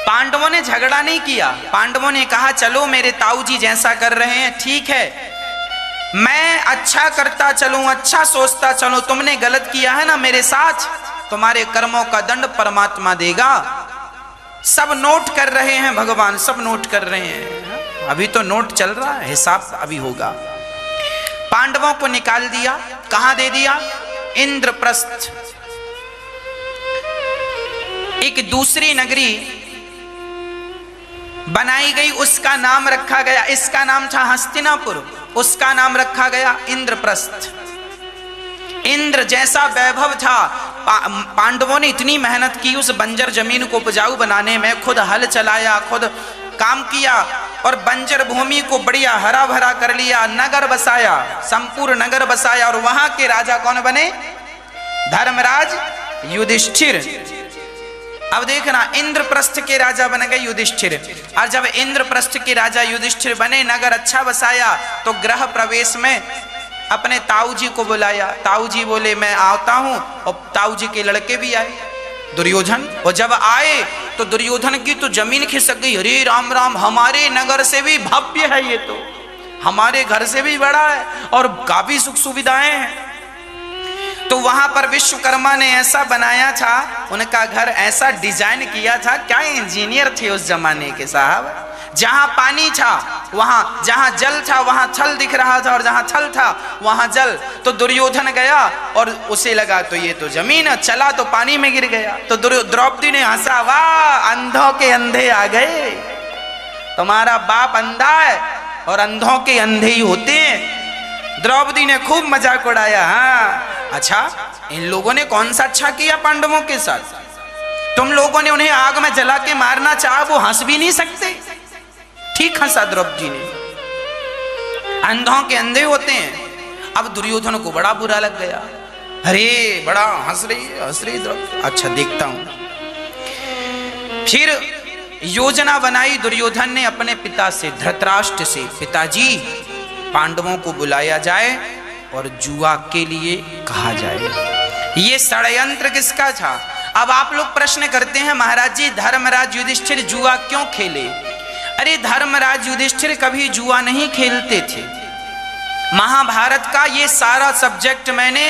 पांडवों ने झगड़ा नहीं किया। पांडवों ने कहा चलो मेरे ताऊ जी जैसा कर रहे हैं ठीक है, मैं अच्छा करता चलूं, अच्छा सोचता चलूं, तुमने गलत किया है ना मेरे साथ, तुम्हारे कर्मों का दंड परमात्मा देगा। सब नोट कर रहे हैं भगवान, सब नोट कर रहे हैं, अभी तो नोट चल रहा है, हिसाब अभी होगा। पांडवों को निकाल दिया, कहां दे दिया? इंद्रप्रस्थ। एक दूसरी नगरी बनाई गई, उसका नाम रखा गया, इसका नाम था हस्तिनापुर, उसका नाम रखा गया इंद्रप्रस्थ। इंद्र जैसा वैभव था। पांडवों ने इतनी मेहनत की उस बंजर जमीन को उपजाऊ बनाने में, खुद हल चलाया, खुद काम किया और बंजर भूमि को बढ़िया हरा भरा कर लिया, नगर बसाया, संपूर्ण नगर बसाया। और वहां के राजा कौन बने? धर्मराज युधिष्ठिर। अब देखना, इंद्रप्रस्थ के राजा बन गए युधिष्ठिर। और जब इंद्रप्रस्थ के राजा युधिष्ठिर बने, नगर अच्छा बसाया, तो गृह प्रवेश में अपने ताऊ जी को बुलाया। ताऊ जी बोले मैं आता हूं, और ताऊ जी के लड़के भी आए, दुर्योधन। और जब आए तो दुर्योधन की तो जमीन खिसक गई। अरे राम राम, हमारे नगर से भी भव्य है ये, तो हमारे घर से भी बड़ा है और काफी सुख सुविधाएं हैं। तो वहां पर विश्वकर्मा ने ऐसा बनाया था, उनका घर ऐसा डिजाइन किया था, क्या इंजीनियर थे उस जमाने के साहब। जहां पानी था वहां, जहां जल था वहां छल दिख रहा था, और जहां छल था वहां जल। तो दुर्योधन गया और उसे लगा तो ये तो जमीन, चला तो पानी में गिर गया। तो द्रौपदी ने हंसा, वाह अंधों के अंधे आ गए, तुम्हारा बाप अंधा है और अंधों के अंधे ही होते हैं। द्रौपदी ने खूब मजाक उड़ाया। हाँ अच्छा, इन लोगों ने कौन सा अच्छा किया पांडवों के साथ? तुम लोगों ने उन्हें आग में जला के मारना चाहा, वो हंस भी नहीं सकते। ठीक हंसा द्रौपदी ने, अंधों के अंधे होते हैं। अब दुर्योधन को बड़ा बुरा लग गया, अरे बड़ा हंस रही द्रौपदी, अच्छा देखता हूं। फिर योजना बनाई दुर्योधन ने अपने पिता से, धृतराष्ट्र से, पिताजी पांडवों को बुलाया जाए और जुआ के लिए कहा जाए। ये षड्यंत्र किसका था? अब आप लोग प्रश्न करते हैं महाराज जी धर्मराज युधिष्ठिर जुआ क्यों खेले? अरे धर्मराज युधिष्ठिर कभी जुआ नहीं खेलते थे। महाभारत का ये सारा सब्जेक्ट मैंने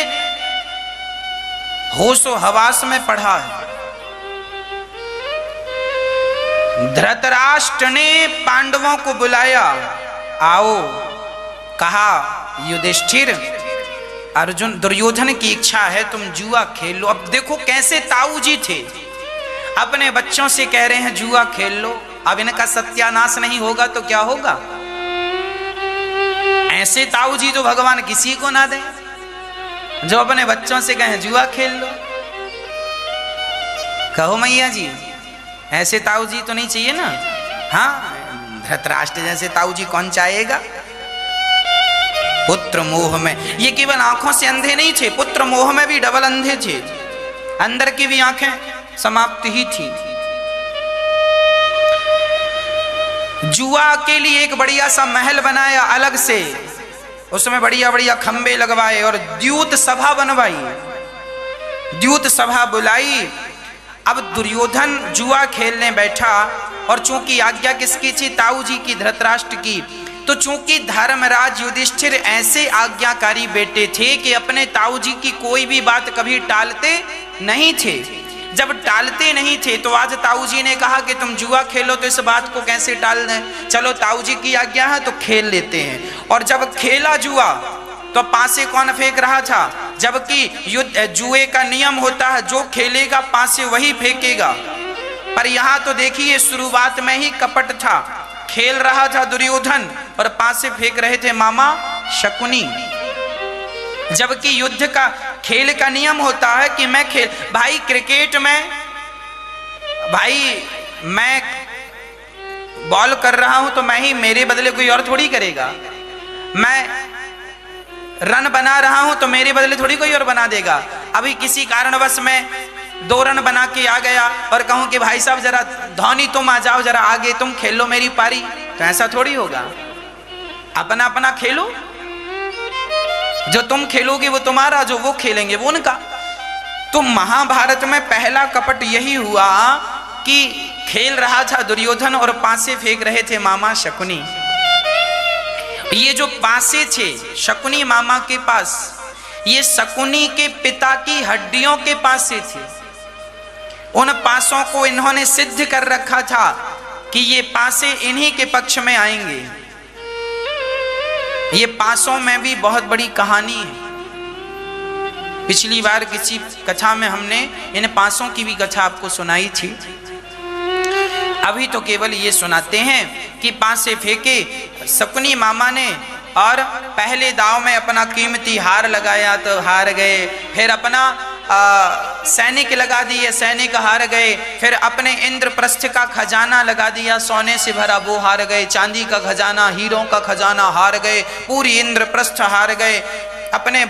होशो हवास में पढ़ा है। धृतराष्ट्र ने पांडवों को बुलाया, आओ, कहा युधिष्ठिर अर्जुन दुर्योधन की इच्छा है तुम जुआ खेल लो। अब देखो कैसे ताऊ जी थे, अपने बच्चों से कह रहे हैं जुआ खेल लो। अब इनका सत्यानाश नहीं होगा तो क्या होगा? ऐसे ताऊ जी तो भगवान किसी को ना दे, जो अपने बच्चों से कहें जुआ खेल लो। कहो मैया जी, ऐसे ताऊ जी तो नहीं चाहिए ना। हाँ, धृतराष्ट्र जैसे ताऊ जी कौन चाहेगा? पुत्र मोह में, ये केवल आंखों से अंधे नहीं थे, पुत्र मोह में भी डबल अंधे थे, अंदर की भी आंखें समाप्त ही थी। जुआ के लिए एक बढ़िया सा महल बनाया अलग से, उसमें बढ़िया बढ़िया खंबे लगवाए और द्यूत सभा बनवाई, द्यूत सभा बुलाई। अब दुर्योधन जुआ खेलने बैठा, और चूंकि आज्ञा किसकी थी? ताऊ जी की, धृतराष्ट्र की। तो चूंकि धर्मराज युधिष्ठिर ऐसे आज्ञाकारी बेटे थे कि अपने ताऊ जी की कोई भी बात कभी टालते नहीं थे। जब टालते नहीं थे तो आज ताऊ जी ने कहा कि तुम जुआ खेलो, तो इस बात को कैसे टाल दें? चलो ताऊ जी की आज्ञा है तो खेल लेते हैं। और जब खेला जुआ तो पासे कौन फेंक रहा था? जबकि जुए का नियम होता है जो खेलेगा पासे वही फेंकेगा, पर यहाँ तो देखिए शुरुआत में ही कपट था। खेल रहा था दुर्योधन और पासे फेंक रहे थे मामा शकुनी। जबकि युद्ध का खेल का नियम होता है कि मैं खेल, भाई क्रिकेट में भाई मैं बॉल कर रहा हूं तो मैं ही, मेरे बदले कोई और थोड़ी करेगा। मैं रन बना रहा हूं तो मेरे बदले थोड़ी कोई और बना देगा। अभी किसी कारणवश मैं 2 रन बना के आ गया और कहूं कि भाई साहब जरा धोनी तुम आ जाओ, जरा आगे तुम खेल लो मेरी पारी, तो ऐसा थोड़ी होगा। अपना अपना खेलो, जो तुम खेलोगे वो तुम्हारा, जो वो खेलेंगे वो उनका। तो महाभारत में पहला कपट यही हुआ कि खेल रहा था दुर्योधन और पासे फेंक रहे थे मामा शकुनी। ये जो पासे थे शकुनी मामा के पास, ये शकुनी के पिता की हड्डियों के पासे थे। उन पासों को इन्होंने सिद्ध कर रखा था कि ये पासे इन्हीं के पक्ष में आएंगे। ये पासों में भी बहुत बड़ी कहानी है। पिछली बार किसी कथा में हमने इन पासों की भी कथा आपको सुनाई थी। अभी तो केवल ये सुनाते हैं कि पासे फेंके शकुनी मामा ने, और पहले दांव में अपना कीमती हार लगाया तो हार गए, फिर अपना सैनिक लगा दिए, सैनिक हार गए, फिर अपने इंद्रप्रस्थ का खजाना लगा दिया, सोने से भरा, वो हार गए, चांदी का खजाना, हीरों का खजाना हार गए, पूरी इंद्रप्रस्थ हार गए, अपने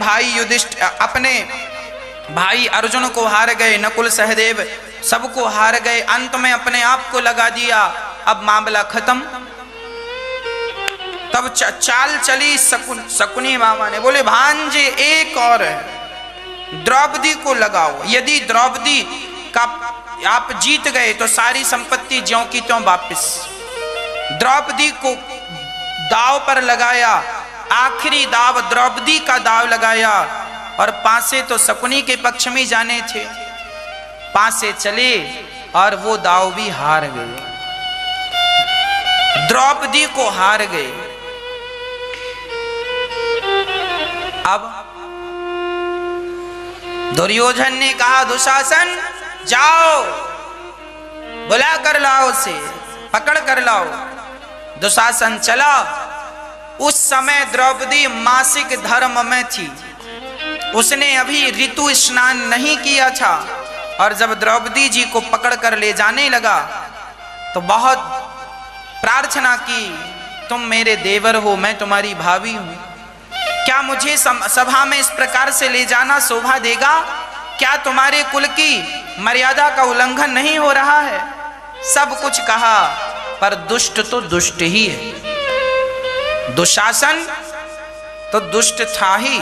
भाई अर्जुन को हार गए, नकुल सहदेव सबको हार गए, अंत में अपने आप को लगा दिया। अब मामला खत्म। तब चाल चली शकुनी मामा ने, बोले भांजे एक और द्रौपदी को लगाओ, यदि द्रौपदी का आप जीत गए तो सारी संपत्ति ज्यों की त्यों वापिस। द्रौपदी को दाव पर लगाया, आखिरी दाव द्रौपदी का दाव लगाया, और पासे तो शकुनी के पक्ष में जाने थे। पासे चले और वो दाव भी हार गए, द्रौपदी को हार गए। अब दुर्योधन ने कहा, दुशासन जाओ, बुला कर लाओ उसे, पकड़ कर लाओ। दुशासन चला। उस समय द्रौपदी मासिक धर्म में थी, उसने अभी ऋतु स्नान नहीं किया था, और जब द्रौपदी जी को पकड़ कर ले जाने लगा तो बहुत प्रार्थना की, तुम मेरे देवर हो, मैं तुम्हारी भाभी हूं, क्या मुझे सभा में इस प्रकार से ले जाना शोभा देगा? क्या तुम्हारे कुल की मर्यादा का उल्लंघन नहीं हो रहा है? सब कुछ कहा, पर दुष्ट तो दुष्ट ही है। दुशासन तो दुष्ट था ही,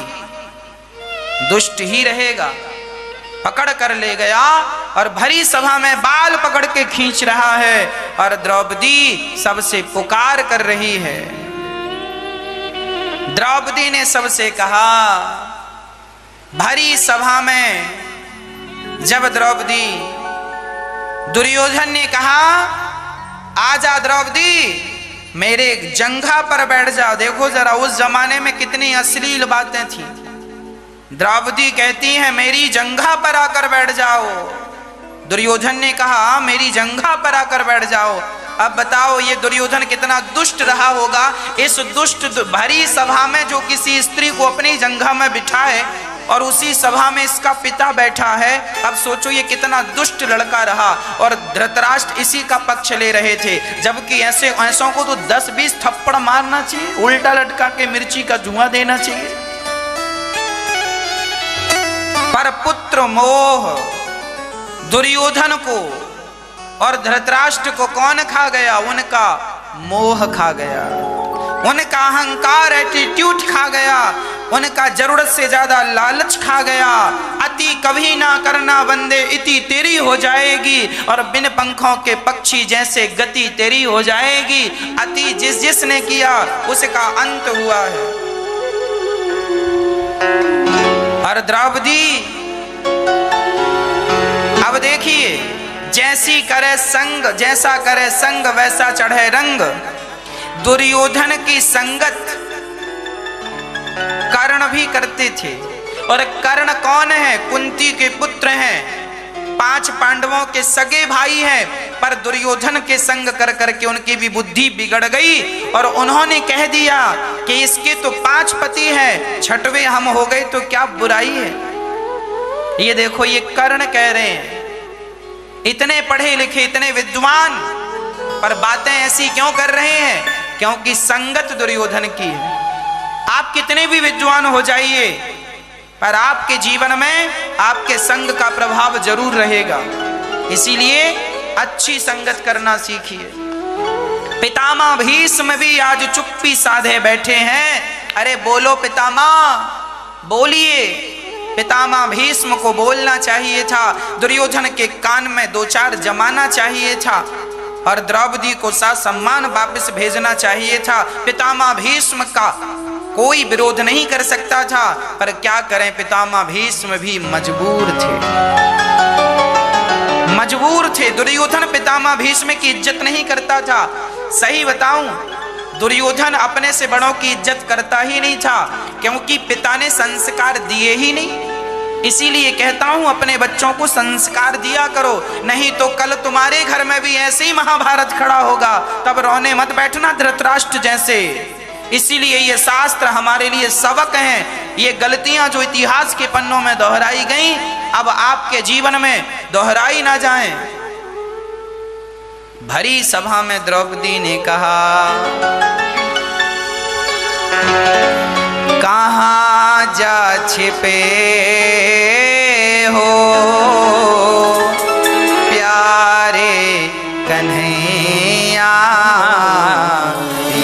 दुष्ट ही रहेगा। पकड़ कर ले गया और भरी सभा में बाल पकड़ के खींच रहा है, और द्रौपदी सबसे पुकार कर रही है। द्रौपदी ने सबसे कहा, भरी सभा में जब द्रौपदी, दुर्योधन ने कहा, आजा द्रौपदी मेरे जंघा पर बैठ जाओ। देखो जरा उस जमाने में कितनी अश्लील बातें थी। द्रौपदी कहती है, मेरी जंघा पर आकर बैठ जाओ। दुर्योधन ने कहा, मेरी जंघा पर आकर बैठ जाओ। अब बताओ ये दुर्योधन कितना दुष्ट रहा होगा। इस दुष्ट भरी सभा में जो किसी स्त्री को अपनी जंघा में बिठाए, और उसी सभा में इसका पिता बैठा है। अब सोचो ये कितना दुष्ट लड़का रहा। और धृतराष्ट्र इसी का पक्ष ले रहे थे, जबकि ऐसों को तो 10-20 थप्पड़ मारना चाहिए, उल्टा लटका के मिर्ची का धुआं देना चाहिए। पर पुत्र मोह दुर्योधन को और धृतराष्ट्र को कौन खा गया? उनका मोह खा गया, उनका अहंकार, एटीट्यूड खा गया, उनका जरूरत से ज्यादा लालच खा गया। अति कभी ना करना बंदे, इति तेरी हो जाएगी, और बिन पंखों के पक्षी जैसे गति तेरी हो जाएगी। अति जिसने किया उसका अंत हुआ है। और द्रौपदी, अब देखिए, जैसी करे संग, जैसा करे संग वैसा चढ़े रंग। दुर्योधन की संगत कर्ण भी करते थे, और कर्ण कौन है? कुंती के पुत्र हैं, 5 पांडवों के सगे भाई हैं। पर दुर्योधन के संग कर करके उनकी भी बुद्धि बिगड़ गई, और उन्होंने कह दिया कि इसके तो 5 पति हैं, 6वें हम हो गए तो क्या बुराई है। ये देखो, ये कर्ण कह रहे हैं, इतने पढ़े लिखे, इतने विद्वान, पर बातें ऐसी क्यों कर रहे हैं? क्योंकि संगत दुर्योधन की है। आप कितने भी विद्वान हो जाइए, पर आपके जीवन में आपके संग का प्रभाव जरूर रहेगा। इसीलिए अच्छी संगत करना सीखिए। पितामह भीष्म भी आज चुप्पी साधे बैठे हैं। अरे बोलो पितामह, बोलिए। पितामह भीष्म को बोलना चाहिए था, दुर्योधन के कान में दो चार जमाना चाहिए था और द्रौपदी को सम्मान वापस भेजना चाहिए था। पितामह भीष्म का कोई विरोध नहीं कर सकता था, पर क्या करें, पितामह भीष्म भी मजबूर थे। दुर्योधन पितामह भीष्म की इज्जत नहीं करता था। सही बताऊं, दुर्योधन अपने से बड़ों की इज्जत करता ही नहीं था, क्योंकि पिता ने संस्कार दिए ही नहीं। इसीलिए कहता हूं, अपने बच्चों को संस्कार दिया करो, नहीं तो कल तुम्हारे घर में भी ऐसे ही महाभारत खड़ा होगा, तब रोने मत बैठना धृतराष्ट्र जैसे। इसीलिए ये शास्त्र हमारे लिए सबक हैं। ये गलतियां जो इतिहास के पन्नों में दोहराई गई, अब आपके जीवन में दोहराई ना जाएं। भरी सभा में द्रौपदी ने कहा, कहाँ जा छिपे हो प्यारे कन्हैया,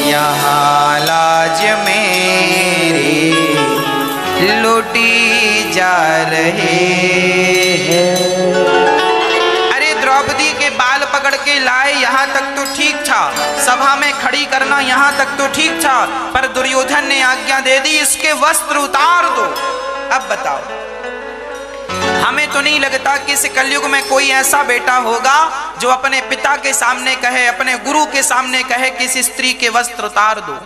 यहाँ लाज मेरी लुटी जा रही है। अरे द्रौपदी के बाल पकड़ के लाए, यहाँ तक तो ठीक था, सभा में खड़ी करना यहाँ तक तो ठीक था, पर दुर्योधन ने आज्ञा दे दी, इसके वस्त्र उतार दो। अब बताओ, हमें तो नहीं लगता कि इस कलयुग में कोई ऐसा बेटा होगा जो अपने पिता के सामने कहे, अपने गुरु के सामने कहे कि इस स्त्री के वस्त्र उतार दो।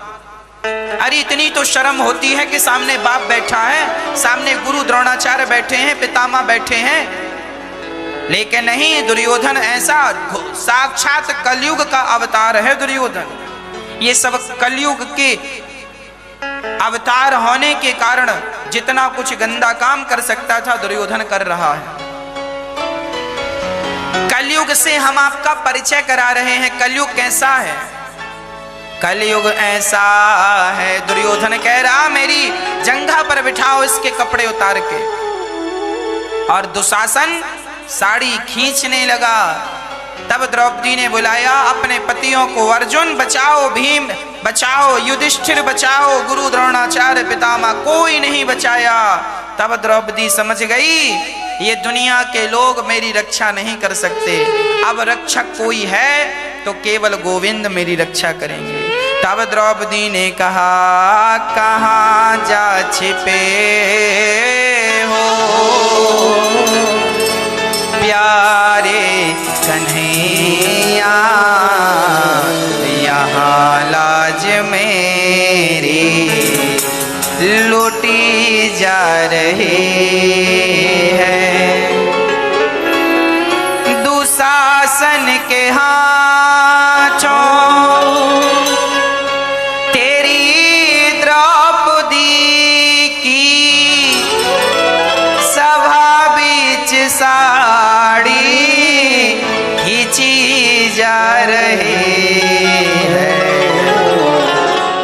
अरे इतनी तो शर्म होती है कि सामने बाप बैठा है, सामने गुरु द्रोणाचार्य बैठे हैं, पितामह बैठे हैं, लेकिन नहीं, दुर्योधन ऐसा साक्षात कलयुग का अवतार है। दुर्योधन ये सब कलयुग के अवतार होने के कारण जितना कुछ गंदा काम कर सकता था दुर्योधन कर रहा है। कलयुग से हम आपका परिचय करा रहे हैं। कलयुग कैसा है? कलयुग ऐसा है, दुर्योधन कह रहा मेरी जंघा पर बिठाओ इसके कपड़े उतार के, और दुशासन साड़ी खींचने लगा। तब द्रौपदी ने बुलाया अपने पतियों को, अर्जुन बचाओ, भीम बचाओ, युधिष्ठिर बचाओ, गुरु द्रोणाचार्य पितामह, कोई नहीं बचाया। तब द्रौपदी समझ गई ये दुनिया के लोग मेरी रक्षा नहीं कर सकते, अब रक्षक कोई है तो केवल गोविंद मेरी रक्षा करेंगे। तब द्रौपदी ने कहा, कहाँ जा छिपे हो प्यारे कन्हैया, यहाँ लाज मेरी लुटी जा रही है। दुशासन के हाथों तेरी द्रौपदी की सभा बीच साड़ी खींची जा रही है।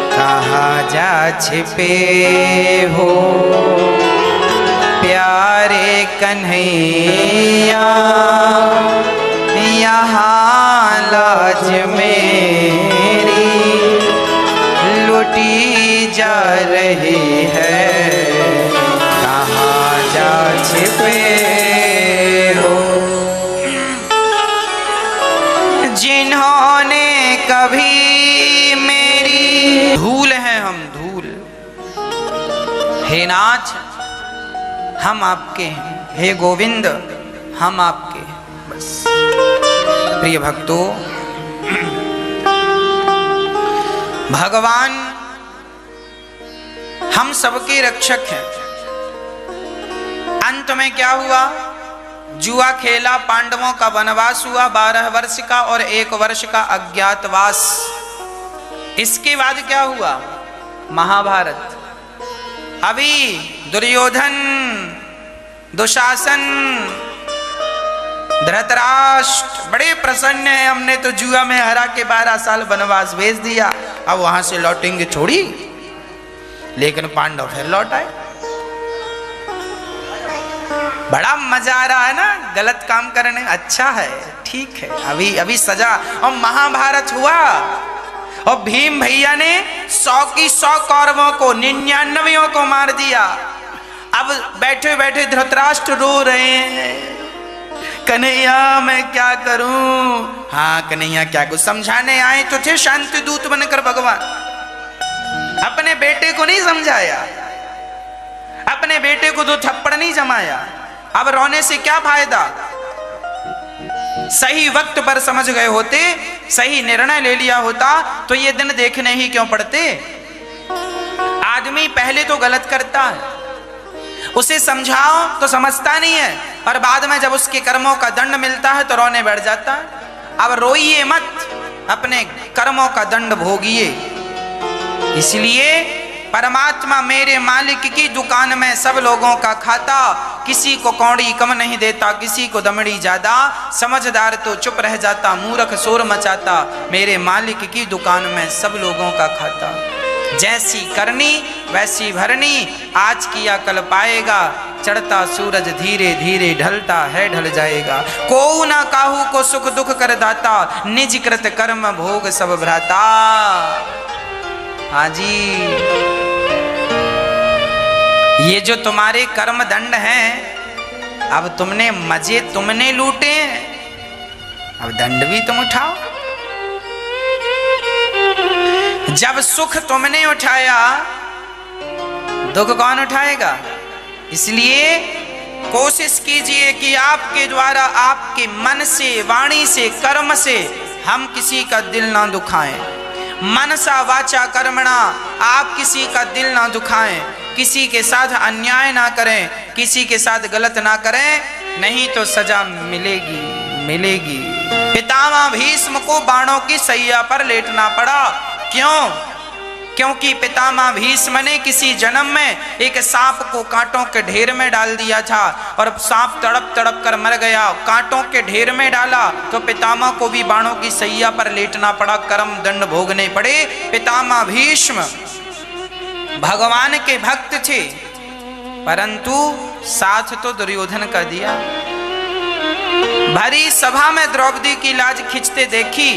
कहाँ जा छिपे हो प्यारे कन्हैया, यहाँ लाज मेरी लुटी जा रही है। कहाँ जा छिपे हो जिन्होंने कभी मेरी, धूल हैं हम, धूल। हे नाथ हम आपके हैं, हे गोविंद हम आपके हैं, बस। प्रिय भक्तों, भगवान हम सबके रक्षक हैं। अंत में क्या हुआ? जुआ खेला, पांडवों का वनवास हुआ 12 वर्ष का और 1 वर्ष का अज्ञातवास। इसके बाद क्या हुआ? महाभारत। अभी दुर्योधन, दुशासन, धृतराष्ट्र बड़े प्रसन्न हैं, हमने तो जुआ में हरा के 12 साल वनवास भेज दिया, अब वहां से लौटेंगे थोड़ी। लेकिन पांडव फिर लौट आए। बड़ा मजा आ रहा है ना गलत काम करने, अच्छा है, ठीक है, अभी सजा। और महाभारत हुआ और भीम भैया ने 100 की 100 कौरवों को 99 को मार दिया। अब बैठे बैठे धृतराष्ट्र रो रहे हैं, कन्हैया मैं क्या करूं। हाँ कन्हैया क्या कुछ समझाने आए तो थे शांति दूत बनकर भगवान, अपने बेटे को नहीं समझाया, अपने बेटे को दो थप्पड़ नहीं जमाया। अब रोने से क्या फायदा, सही वक्त पर समझ गए होते, सही निर्णय ले लिया होता तो ये दिन देखने ही क्यों पड़ते। आदमी पहले तो गलत करता है, उसे समझाओ तो समझता नहीं है, और बाद में जब उसके कर्मों का दंड मिलता है तो रोने बैठ जाता है। अब रोइए मत, अपने कर्मों का दंड भोगिए। इसलिए परमात्मा मेरे मालिक की दुकान में सब लोगों का खाता, किसी को कौड़ी कम नहीं देता, किसी को दमड़ी ज्यादा, समझदार तो चुप रह जाता, मूर्ख शोर मचाता, मेरे मालिक की दुकान में सब लोगों का खाता। जैसी करनी वैसी भरनी, आज किया कल पाएगा, चढ़ता सूरज धीरे धीरे ढलता है ढल जाएगा। को ना काहू को सुख दुख कर दाता, निज कृत कर्म भोग सब भ्राता। हाँ जी, ये जो तुम्हारे कर्म दंड हैं, अब तुमने मजे तुमने लूटे, अब दंड भी तुम उठाओ। जब सुख तुमने उठाया, दुख कौन उठाएगा। इसलिए कोशिश कीजिए कि आपके द्वारा, आपके मन से, वाणी से, कर्म से हम किसी का दिल ना दुखाएं। मनसा वाचा कर्मणा, आप किसी का दिल ना दुखाएं, किसी के साथ अन्याय ना करें, किसी के साथ गलत ना करें, नहीं तो सजा मिलेगी मिलेगी। पितामह भीष्म को बाणों की सैया पर लेटना पड़ा। क्यों? क्योंकि पितामह भीष्म ने किसी जन्म में एक सांप को कांटों के ढेर में डाल दिया था, और सांप तड़प तड़प कर मर गया। कांटों के ढेर में डाला तो पितामह को भी बाणों की सैया पर लेटना पड़ा, कर्म दंड भोगने पड़े। पितामह भीष्म भगवान के भक्त थे, परंतु साथ तो दुर्योधन का दिया। भरी सभा में द्रौपदी की लाज खींचते देखी,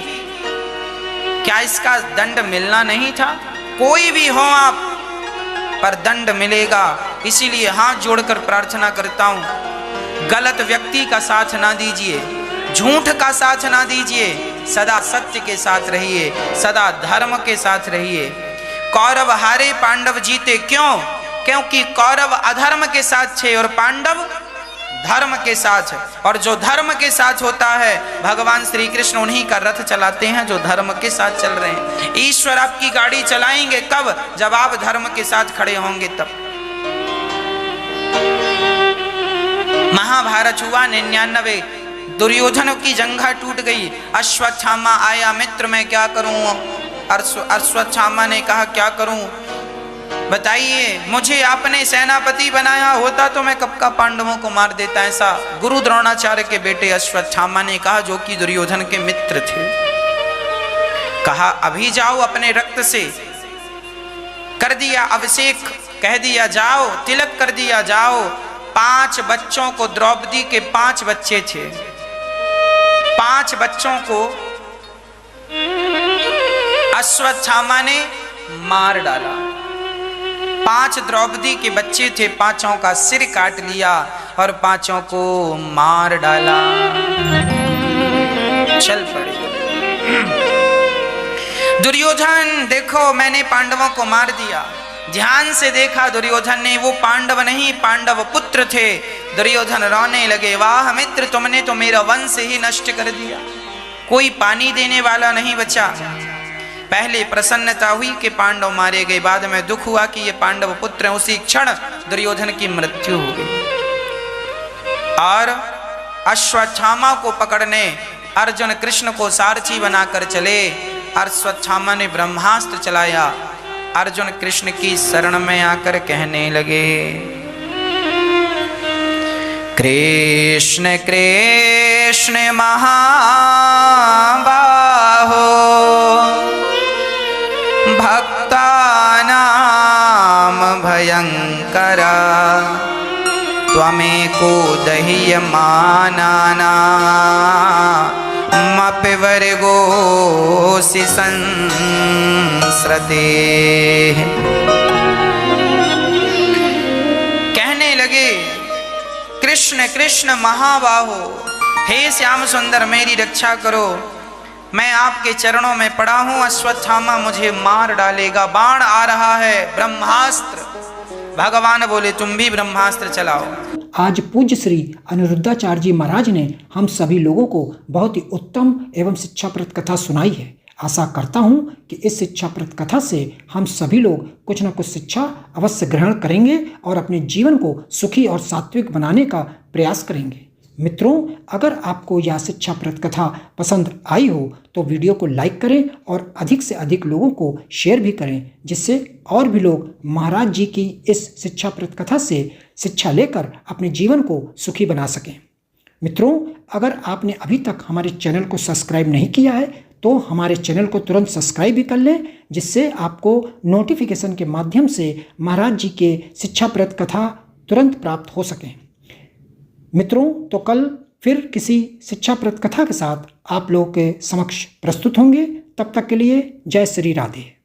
क्या इसका दंड मिलना नहीं था? कोई भी हो आप, पर दंड मिलेगा। इसीलिए हाथ जोड़कर प्रार्थना करता हूं, गलत व्यक्ति का साथ ना दीजिए, झूठ का साथ ना दीजिए, सदा सत्य के साथ रहिए, सदा धर्म के साथ रहिए। कौरव हारे पांडव जीते, क्यों? क्योंकि कौरव अधर्म के साथ थे और पांडव धर्म के साथ। और जो धर्म के साथ होता है, भगवान श्री कृष्ण उन्हीं का रथ चलाते हैं जो धर्म के साथ चल रहे हैं। ईश्वर आपकी गाड़ी चलाएंगे कब? जब आप धर्म के साथ खड़े होंगे तब। महाभारत हुआ 99, दुर्योधन की जंघा टूट गई। अश्वत्थामा आया, मित्र मैं क्या करूं? अश्वत्थामा ने कहा क्या करूं बताइए, मुझे आपने सेनापति बनाया होता तो मैं कब का पांडवों को मार देता। ऐसा गुरु द्रोणाचार्य के बेटे अश्वत्थामा ने कहा, जो कि दुर्योधन के मित्र थे। कहा अभी जाओ, अपने रक्त से कर दिया अभिषेक, कह दिया जाओ, तिलक कर दिया जाओ। 5 बच्चों को, द्रौपदी के 5 बच्चे थे, 5 बच्चों को अश्वत्थामा ने मार डाला। 5 द्रौपदी के बच्चे थे, 5 का सिर काट लिया और 5 को मार डाला, चल पड़े। दुर्योधन देखो, मैंने पांडवों को मार दिया। ध्यान से देखा दुर्योधन ने, वो पांडव नहीं, पांडव पुत्र थे। दुर्योधन रोने लगे, वाह मित्र, तुमने तो मेरा वंश ही नष्ट कर दिया, कोई पानी देने वाला नहीं बचा। पहले प्रसन्नता हुई कि पांडव मारे गए, बाद में दुख हुआ कि ये पांडव पुत्र हैं। उसी क्षण दुर्योधन की मृत्यु हो गई। और अश्वत्थामा को पकड़ने अर्जुन कृष्ण को सारथी बनाकर चले। अश्वत्थामा ने ब्रह्मास्त्र चलाया। अर्जुन कृष्ण की शरण में आकर कहने लगे, कृष्ण कृष्ण महाबाहो भक्तानां भयंकरा, त्वमेको दह्यमानानां मपिवर्गोऽसि संसृते। कहने लगे कृष्ण कृष्ण महाबाहो, हे श्याम सुंदर मेरी रक्षा करो, मैं आपके चरणों में पड़ा हूं, अश्वत्थामा मुझे मार डालेगा, बाण आ रहा है, ब्रह्मास्त्र। भगवान बोले तुम भी ब्रह्मास्त्र चलाओ। आज पूज्य श्री अनिरुद्धाचार्य जी महाराज ने हम सभी लोगों को बहुत ही उत्तम एवं शिक्षाप्रद कथा सुनाई है। आशा करता हूं कि इस शिक्षाप्रद कथा से हम सभी लोग कुछ न कुछ शिक्षा अवश्य ग्रहण करेंगे और अपने जीवन को सुखी और सात्विक बनाने का प्रयास करेंगे। मित्रों, अगर आपको यह शिक्षाप्रद कथा पसंद आई हो तो वीडियो को लाइक करें और अधिक से अधिक लोगों को शेयर भी करें, जिससे और भी लोग महाराज जी की इस शिक्षाप्रद कथा से शिक्षा लेकर अपने जीवन को सुखी बना सकें। मित्रों, अगर आपने अभी तक हमारे चैनल को सब्सक्राइब नहीं किया है तो हमारे चैनल को तुरंत सब्सक्राइब भी कर लें, जिससे आपको नोटिफिकेशन के माध्यम से महाराज जी के शिक्षाप्रद कथा तुरंत प्राप्त हो सकें। मित्रों, तो कल फिर किसी शिक्षाप्रद कथा के साथ आप लोगों के समक्ष प्रस्तुत होंगे। तब तक के लिए जय श्री राधे।